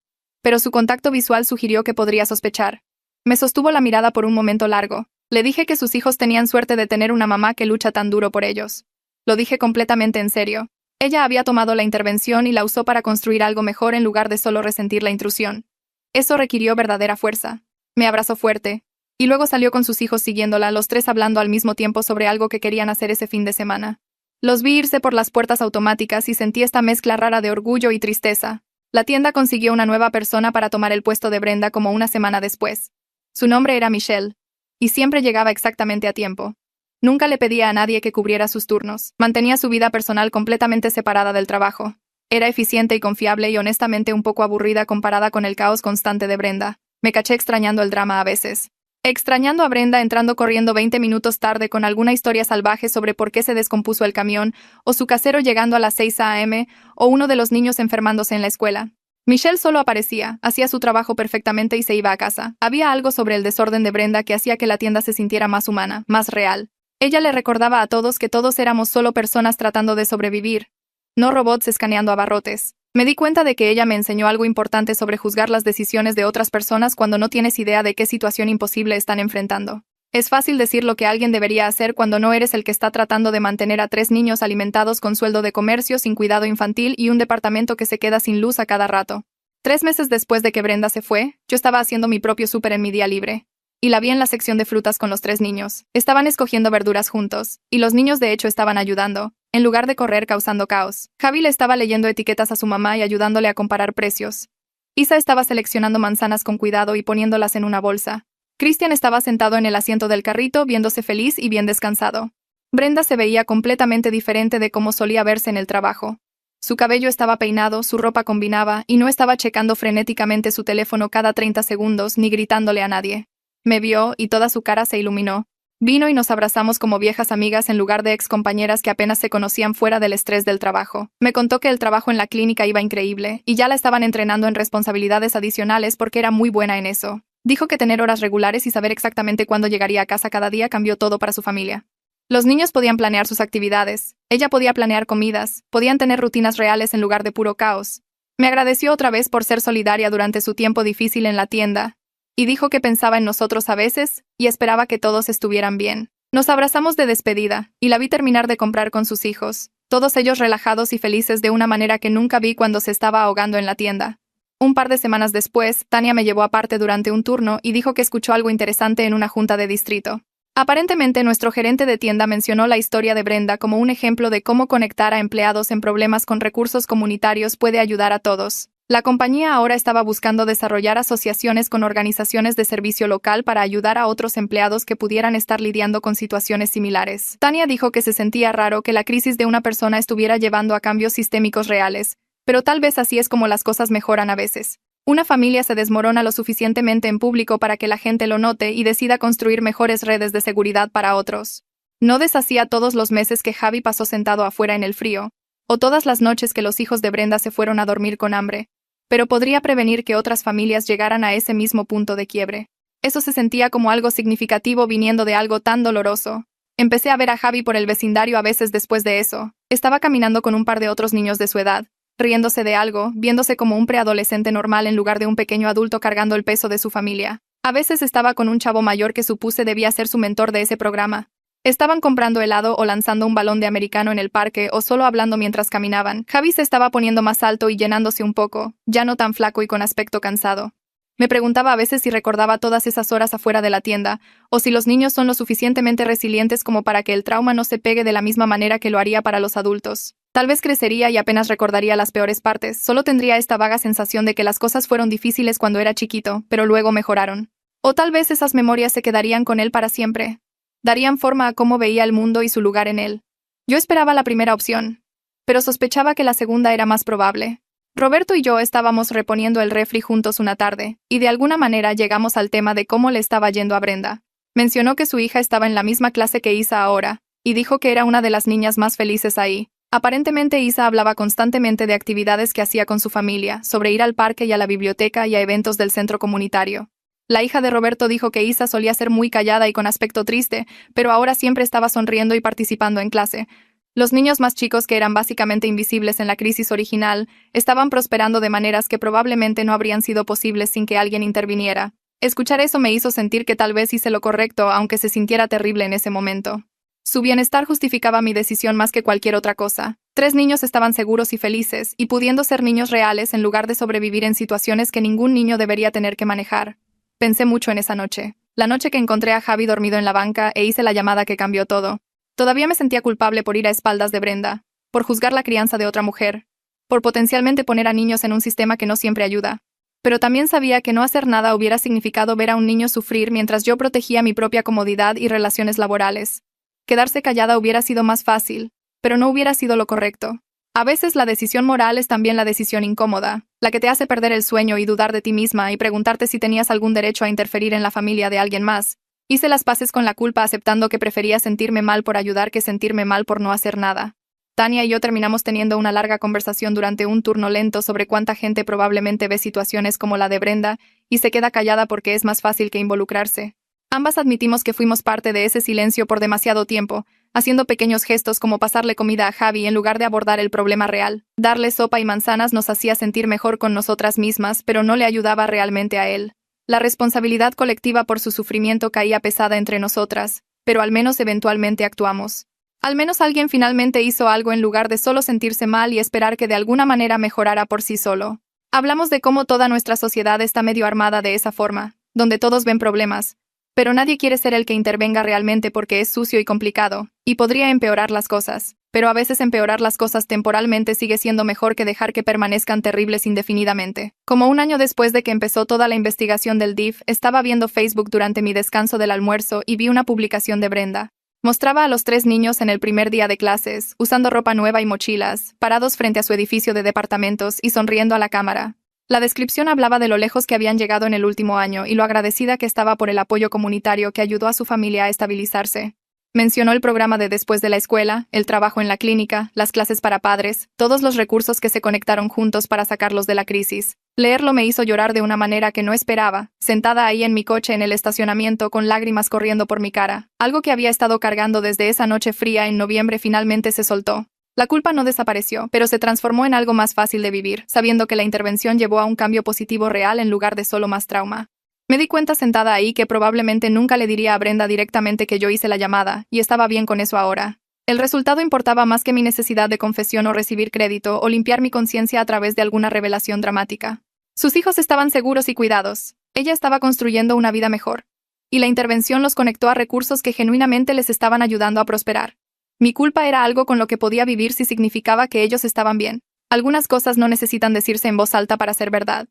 pero su contacto visual sugirió que podría sospechar. Me sostuvo la mirada por un momento largo. Le dije que sus hijos tenían suerte de tener una mamá que lucha tan duro por ellos. Lo dije completamente en serio. Ella había tomado la intervención y la usó para construir algo mejor en lugar de solo resentir la intrusión. Eso requirió verdadera fuerza. Me abrazó fuerte. Y luego salió con sus hijos siguiéndola, los tres hablando al mismo tiempo sobre algo que querían hacer ese fin de semana. Los vi irse por las puertas automáticas y sentí esta mezcla rara de orgullo y tristeza. La tienda consiguió una nueva persona para tomar el puesto de Brenda como una semana después. Su nombre era Michelle, y siempre llegaba exactamente a tiempo. Nunca le pedía a nadie que cubriera sus turnos. Mantenía su vida personal completamente separada del trabajo. Era eficiente y confiable y honestamente un poco aburrida comparada con el caos constante de Brenda. Me caché extrañando el drama a veces. Extrañando a Brenda entrando corriendo 20 minutos tarde con alguna historia salvaje sobre por qué se descompuso el camión, o su casero llegando a las 6 a.m., o uno de los niños enfermándose en la escuela. Michelle solo aparecía, hacía su trabajo perfectamente y se iba a casa. Había algo sobre el desorden de Brenda que hacía que la tienda se sintiera más humana, más real. Ella le recordaba a todos que todos éramos solo personas tratando de sobrevivir, no robots escaneando abarrotes. Me di cuenta de que ella me enseñó algo importante sobre juzgar las decisiones de otras personas cuando no tienes idea de qué situación imposible están enfrentando. Es fácil decir lo que alguien debería hacer cuando no eres el que está tratando de mantener a 3 niños alimentados con sueldo de comercio, sin cuidado infantil y un departamento que se queda sin luz a cada rato. 3 meses después de que Brenda se fue, yo estaba haciendo mi propio súper en mi día libre. Y la vi en la sección de frutas con los 3 niños. Estaban escogiendo verduras juntos, y los niños de hecho estaban ayudando, en lugar de correr causando caos. Javi le estaba leyendo etiquetas a su mamá y ayudándole a comparar precios. Isa estaba seleccionando manzanas con cuidado y poniéndolas en una bolsa. Christian estaba sentado en el asiento del carrito, viéndose feliz y bien descansado. Brenda se veía completamente diferente de cómo solía verse en el trabajo. Su cabello estaba peinado, su ropa combinaba, y no estaba checando frenéticamente su teléfono cada 30 segundos ni gritándole a nadie. Me vio y toda su cara se iluminó. Vino y nos abrazamos como viejas amigas en lugar de ex compañeras que apenas se conocían fuera del estrés del trabajo. Me contó que el trabajo en la clínica iba increíble, y ya la estaban entrenando en responsabilidades adicionales porque era muy buena en eso. Dijo que tener horas regulares y saber exactamente cuándo llegaría a casa cada día cambió todo para su familia. Los niños podían planear sus actividades, ella podía planear comidas, podían tener rutinas reales en lugar de puro caos. Me agradeció otra vez por ser solidaria durante su tiempo difícil en la tienda, y dijo que pensaba en nosotros a veces, y esperaba que todos estuvieran bien. Nos abrazamos de despedida, y la vi terminar de comprar con sus hijos. todos ellos relajados y felices de una manera que nunca vi cuando se estaba ahogando en la tienda. Un par de semanas después, Tania me llevó aparte durante un turno y dijo que escuchó algo interesante en una junta de distrito. Aparentemente, nuestro gerente de tienda mencionó la historia de Brenda como un ejemplo de cómo conectar a empleados en problemas con recursos comunitarios puede ayudar a todos. La compañía ahora estaba buscando desarrollar asociaciones con organizaciones de servicio local para ayudar a otros empleados que pudieran estar lidiando con situaciones similares. Tania dijo que se sentía raro que la crisis de una persona estuviera llevando a cambios sistémicos reales, pero tal vez así es como las cosas mejoran a veces. Una familia se desmorona lo suficientemente en público para que la gente lo note y decida construir mejores redes de seguridad para otros. No deshacía todos los meses que Javi pasó sentado afuera en el frío, o todas las noches que los hijos de Brenda se fueron a dormir con hambre, pero podría prevenir que otras familias llegaran a ese mismo punto de quiebre. Eso se sentía como algo significativo viniendo de algo tan doloroso. Empecé a ver a Javi por el vecindario a veces después de eso. Estaba caminando con un par de otros niños de su edad, riéndose de algo, viéndose como un preadolescente normal en lugar de un pequeño adulto cargando el peso de su familia. A veces estaba con un chavo mayor que supuse debía ser su mentor de ese programa. Estaban comprando helado o lanzando un balón de americano en el parque o solo hablando mientras caminaban. Javi se estaba poniendo más alto y llenándose un poco, ya no tan flaco y con aspecto cansado. Me preguntaba a veces si recordaba todas esas horas afuera de la tienda, o si los niños son lo suficientemente resilientes como para que el trauma no se pegue de la misma manera que lo haría para los adultos. Tal vez crecería y apenas recordaría las peores partes, solo tendría esta vaga sensación de que las cosas fueron difíciles cuando era chiquito, pero luego mejoraron. O tal vez esas memorias se quedarían con él para siempre. Darían forma a cómo veía el mundo y su lugar en él. Yo esperaba la primera opción, pero sospechaba que la segunda era más probable. Roberto y yo estábamos reponiendo el refri juntos una tarde, y de alguna manera llegamos al tema de cómo le estaba yendo a Brenda. Mencionó que su hija estaba en la misma clase que Isa ahora, y dijo que era una de las niñas más felices ahí. Aparentemente Isa hablaba constantemente de actividades que hacía con su familia, sobre ir al parque y a la biblioteca y a eventos del centro comunitario. La hija de Roberto dijo que Isa solía ser muy callada y con aspecto triste, pero ahora siempre estaba sonriendo y participando en clase. Los niños más chicos, que eran básicamente invisibles en la crisis original, estaban prosperando de maneras que probablemente no habrían sido posibles sin que alguien interviniera. Escuchar eso me hizo sentir que tal vez hice lo correcto, aunque se sintiera terrible en ese momento. Su bienestar justificaba mi decisión más que cualquier otra cosa. 3 niños estaban seguros y felices, y pudiendo ser niños reales en lugar de sobrevivir en situaciones que ningún niño debería tener que manejar. Pensé mucho en esa noche. La noche que encontré a Javi dormido en la banca e hice la llamada que cambió todo. Todavía me sentía culpable por ir a espaldas de Brenda, por juzgar la crianza de otra mujer, por potencialmente poner a niños en un sistema que no siempre ayuda. Pero también sabía que no hacer nada hubiera significado ver a un niño sufrir mientras yo protegía mi propia comodidad y relaciones laborales. Quedarse callada hubiera sido más fácil, pero no hubiera sido lo correcto. A veces la decisión moral es también la decisión incómoda, la que te hace perder el sueño y dudar de ti misma y preguntarte si tenías algún derecho a interferir en la familia de alguien más. Hice las paces con la culpa aceptando que prefería sentirme mal por ayudar que sentirme mal por no hacer nada. Tania y yo terminamos teniendo una larga conversación durante un turno lento sobre cuánta gente probablemente ve situaciones como la de Brenda y se queda callada porque es más fácil que involucrarse. Ambas admitimos que fuimos parte de ese silencio por demasiado tiempo, haciendo pequeños gestos como pasarle comida a Javi en lugar de abordar el problema real. Darle sopa y manzanas nos hacía sentir mejor con nosotras mismas, pero no le ayudaba realmente a él. La responsabilidad colectiva por su sufrimiento caía pesada entre nosotras, pero al menos eventualmente actuamos. Al menos alguien finalmente hizo algo en lugar de solo sentirse mal y esperar que de alguna manera mejorara por sí solo. Hablamos de cómo toda nuestra sociedad está medio armada de esa forma, donde todos ven problemas, pero nadie quiere ser el que intervenga realmente porque es sucio y complicado, y podría empeorar las cosas. Pero a veces empeorar las cosas temporalmente sigue siendo mejor que dejar que permanezcan terribles indefinidamente. Como un año después de que empezó toda la investigación del DIF, estaba viendo Facebook durante mi descanso del almuerzo y vi una publicación de Brenda. Mostraba a los 3 niños en el primer día de clases, usando ropa nueva y mochilas, parados frente a su edificio de departamentos y sonriendo a la cámara. La descripción hablaba de lo lejos que habían llegado en el último año y lo agradecida que estaba por el apoyo comunitario que ayudó a su familia a estabilizarse. Mencionó el programa de después de la escuela, el trabajo en la clínica, las clases para padres, todos los recursos que se conectaron juntos para sacarlos de la crisis. Leerlo me hizo llorar de una manera que no esperaba, sentada ahí en mi coche en el estacionamiento con lágrimas corriendo por mi cara. Algo que había estado cargando desde esa noche fría en noviembre finalmente se soltó. La culpa no desapareció, pero se transformó en algo más fácil de vivir, sabiendo que la intervención llevó a un cambio positivo real en lugar de solo más trauma. Me di cuenta sentada ahí que probablemente nunca le diría a Brenda directamente que yo hice la llamada, y estaba bien con eso ahora. El resultado importaba más que mi necesidad de confesión o recibir crédito o limpiar mi conciencia a través de alguna revelación dramática. Sus hijos estaban seguros y cuidados. Ella estaba construyendo una vida mejor. Y la intervención los conectó a recursos que genuinamente les estaban ayudando a prosperar. Mi culpa era algo con lo que podía vivir si significaba que ellos estaban bien. Algunas cosas no necesitan decirse en voz alta para ser verdad.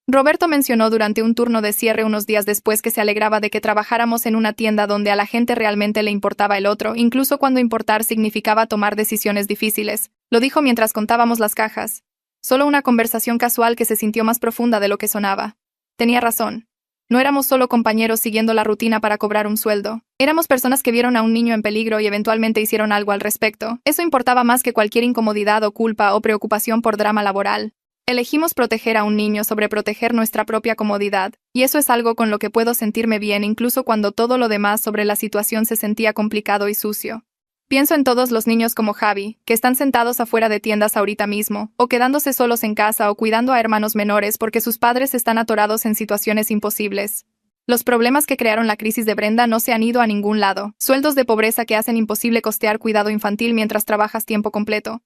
Roberto mencionó durante un turno de cierre unos días después que se alegraba de que trabajáramos en una tienda donde a la gente realmente le importaba el otro, incluso cuando importar significaba tomar decisiones difíciles. Lo dijo mientras contábamos las cajas. Solo una conversación casual que se sintió más profunda de lo que sonaba. Tenía razón. No éramos solo compañeros siguiendo la rutina para cobrar un sueldo. Éramos personas que vieron a un niño en peligro y eventualmente hicieron algo al respecto. Eso importaba más que cualquier incomodidad o culpa o preocupación por drama laboral. Elegimos proteger a un niño sobre proteger nuestra propia comodidad, y eso es algo con lo que puedo sentirme bien incluso cuando todo lo demás sobre la situación se sentía complicado y sucio. Pienso en todos los niños como Javi, que están sentados afuera de tiendas ahorita mismo, o quedándose solos en casa o cuidando a hermanos menores porque sus padres están atorados en situaciones imposibles. Los problemas que crearon la crisis de Brenda no se han ido a ningún lado. Sueldos de pobreza que hacen imposible costear cuidado infantil mientras trabajas tiempo completo.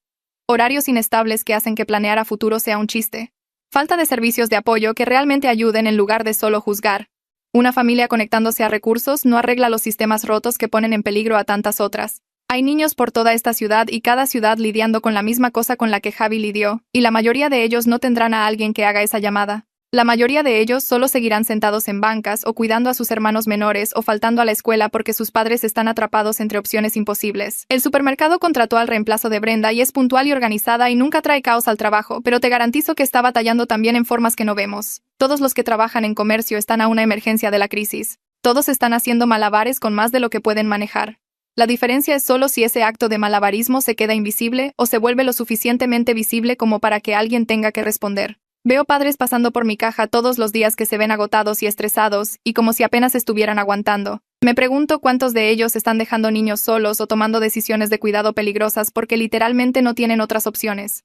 Horarios inestables que hacen que planear a futuro sea un chiste. Falta de servicios de apoyo que realmente ayuden en lugar de solo juzgar. Una familia conectándose a recursos no arregla los sistemas rotos que ponen en peligro a tantas otras. Hay niños por toda esta ciudad y cada ciudad lidiando con la misma cosa con la que Javi lidió, y la mayoría de ellos no tendrán a alguien que haga esa llamada. La mayoría de ellos solo seguirán sentados en bancas o cuidando a sus hermanos menores o faltando a la escuela porque sus padres están atrapados entre opciones imposibles. El supermercado contrató al reemplazo de Brenda y es puntual y organizada y nunca trae caos al trabajo, pero te garantizo que está batallando también en formas que no vemos. Todos los que trabajan en comercio están a una emergencia de la crisis. Todos están haciendo malabares con más de lo que pueden manejar. La diferencia es solo si ese acto de malabarismo se queda invisible o se vuelve lo suficientemente visible como para que alguien tenga que responder. Veo padres pasando por mi caja todos los días que se ven agotados y estresados, y como si apenas estuvieran aguantando. Me pregunto cuántos de ellos están dejando niños solos o tomando decisiones de cuidado peligrosas porque literalmente no tienen otras opciones.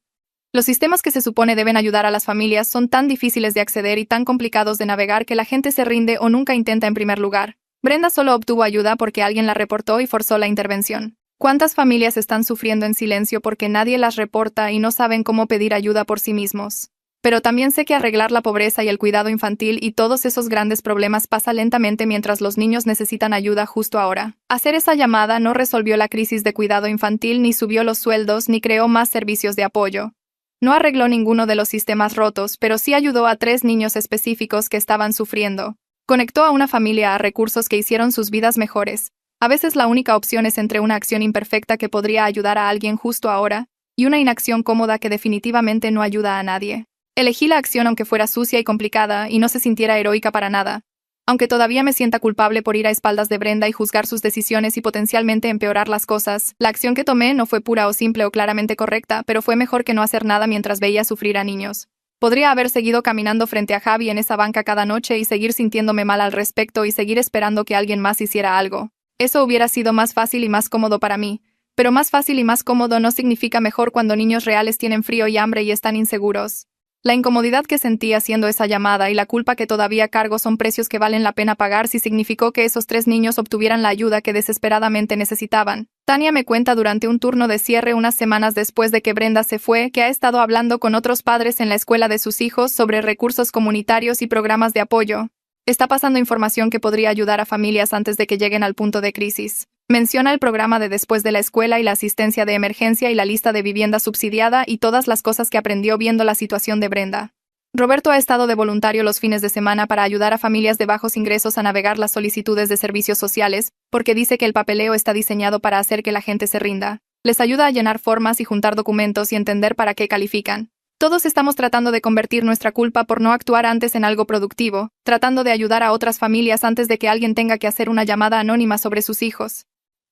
Los sistemas que se supone deben ayudar a las familias son tan difíciles de acceder y tan complicados de navegar que la gente se rinde o nunca intenta en primer lugar. Brenda solo obtuvo ayuda porque alguien la reportó y forzó la intervención. ¿Cuántas familias están sufriendo en silencio porque nadie las reporta y no saben cómo pedir ayuda por sí mismos? Pero también sé que arreglar la pobreza y el cuidado infantil y todos esos grandes problemas pasa lentamente mientras los niños necesitan ayuda justo ahora. Hacer esa llamada no resolvió la crisis de cuidado infantil, ni subió los sueldos, ni creó más servicios de apoyo. No arregló ninguno de los sistemas rotos, pero sí ayudó a 3 niños específicos que estaban sufriendo. Conectó a una familia a recursos que hicieron sus vidas mejores. A veces la única opción es entre una acción imperfecta que podría ayudar a alguien justo ahora y una inacción cómoda que definitivamente no ayuda a nadie. Elegí la acción aunque fuera sucia y complicada y no se sintiera heroica para nada. Aunque todavía me sienta culpable por ir a espaldas de Brenda y juzgar sus decisiones y potencialmente empeorar las cosas, la acción que tomé no fue pura o simple o claramente correcta, pero fue mejor que no hacer nada mientras veía sufrir a niños. Podría haber seguido caminando frente a Javi en esa banca cada noche y seguir sintiéndome mal al respecto y seguir esperando que alguien más hiciera algo. Eso hubiera sido más fácil y más cómodo para mí. Pero más fácil y más cómodo no significa mejor cuando niños reales tienen frío y hambre y están inseguros. La incomodidad que sentí haciendo esa llamada y la culpa que todavía cargo son precios que valen la pena pagar si significó que esos 3 niños obtuvieran la ayuda que desesperadamente necesitaban. Tania me cuenta durante un turno de cierre unas semanas después de que Brenda se fue que ha estado hablando con otros padres en la escuela de sus hijos sobre recursos comunitarios y programas de apoyo. Está pasando información que podría ayudar a familias antes de que lleguen al punto de crisis. Menciona el programa de después de la escuela y la asistencia de emergencia y la lista de vivienda subsidiada y todas las cosas que aprendió viendo la situación de Brenda. Roberto ha estado de voluntario los fines de semana para ayudar a familias de bajos ingresos a navegar las solicitudes de servicios sociales, porque dice que el papeleo está diseñado para hacer que la gente se rinda. Les ayuda a llenar formas y juntar documentos y entender para qué califican. Todos estamos tratando de convertir nuestra culpa por no actuar antes en algo productivo, tratando de ayudar a otras familias antes de que alguien tenga que hacer una llamada anónima sobre sus hijos.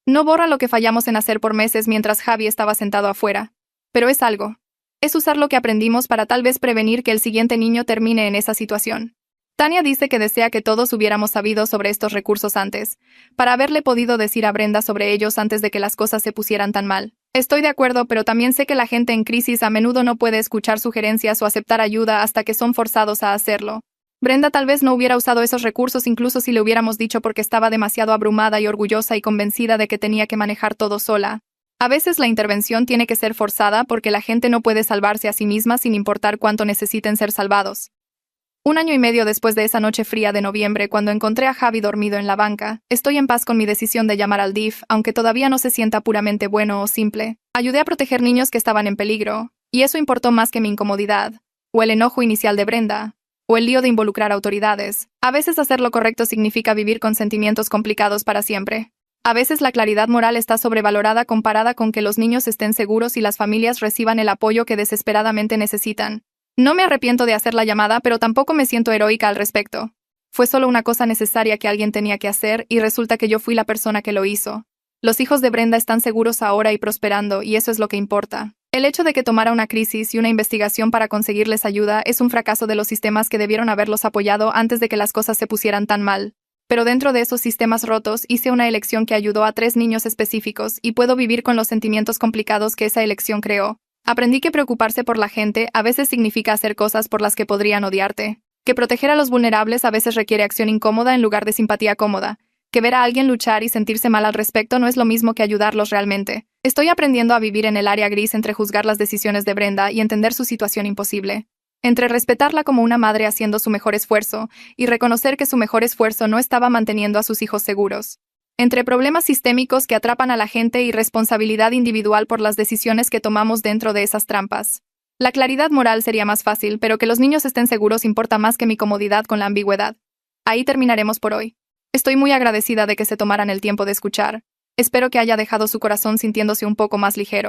No borra lo que fallamos en hacer por meses mientras Javi estaba sentado afuera. Pero es algo. Es usar lo que aprendimos para tal vez prevenir que el siguiente niño termine en esa situación. Tania dice que desea que todos hubiéramos sabido sobre estos recursos antes, para haberle podido decir a Brenda sobre ellos antes de que las cosas se pusieran tan mal. Estoy de acuerdo, pero también sé que la gente en crisis a menudo no puede escuchar sugerencias o aceptar ayuda hasta que son forzados a hacerlo. Brenda tal vez no hubiera usado esos recursos incluso si le hubiéramos dicho porque estaba demasiado abrumada y orgullosa y convencida de que tenía que manejar todo sola. A veces la intervención tiene que ser forzada porque la gente no puede salvarse a sí misma sin importar cuánto necesiten ser salvados. 1 año y medio después de esa noche fría de noviembre, cuando encontré a Javi dormido en la banca, estoy en paz con mi decisión de llamar al DIF, aunque todavía no se sienta puramente bueno o simple. Ayudé a proteger niños que estaban en peligro, y eso importó más que mi incomodidad, o el enojo inicial de Brenda, o el lío de involucrar autoridades. A veces hacer lo correcto significa vivir con sentimientos complicados para siempre. A veces la claridad moral está sobrevalorada comparada con que los niños estén seguros y las familias reciban el apoyo que desesperadamente necesitan. No me arrepiento de hacer la llamada, pero tampoco me siento heroica al respecto. Fue solo una cosa necesaria que alguien tenía que hacer y resulta que yo fui la persona que lo hizo. Los hijos de Brenda están seguros ahora y prosperando, y eso es lo que importa. El hecho de que tomara una crisis y una investigación para conseguirles ayuda es un fracaso de los sistemas que debieron haberlos apoyado antes de que las cosas se pusieran tan mal. Pero dentro de esos sistemas rotos hice una elección que ayudó a 3 niños específicos y puedo vivir con los sentimientos complicados que esa elección creó. Aprendí que preocuparse por la gente a veces significa hacer cosas por las que podrían odiarte, que proteger a los vulnerables a veces requiere acción incómoda en lugar de simpatía cómoda, que ver a alguien luchar y sentirse mal al respecto no es lo mismo que ayudarlos realmente. Estoy aprendiendo a vivir en el área gris entre juzgar las decisiones de Brenda y entender su situación imposible. Entre respetarla como una madre haciendo su mejor esfuerzo y reconocer que su mejor esfuerzo no estaba manteniendo a sus hijos seguros. Entre problemas sistémicos que atrapan a la gente y responsabilidad individual por las decisiones que tomamos dentro de esas trampas. La claridad moral sería más fácil, pero que los niños estén seguros importa más que mi comodidad con la ambigüedad. Ahí terminaremos por hoy. Estoy muy agradecida de que se tomaran el tiempo de escuchar. Espero que haya dejado su corazón sintiéndose un poco más ligero.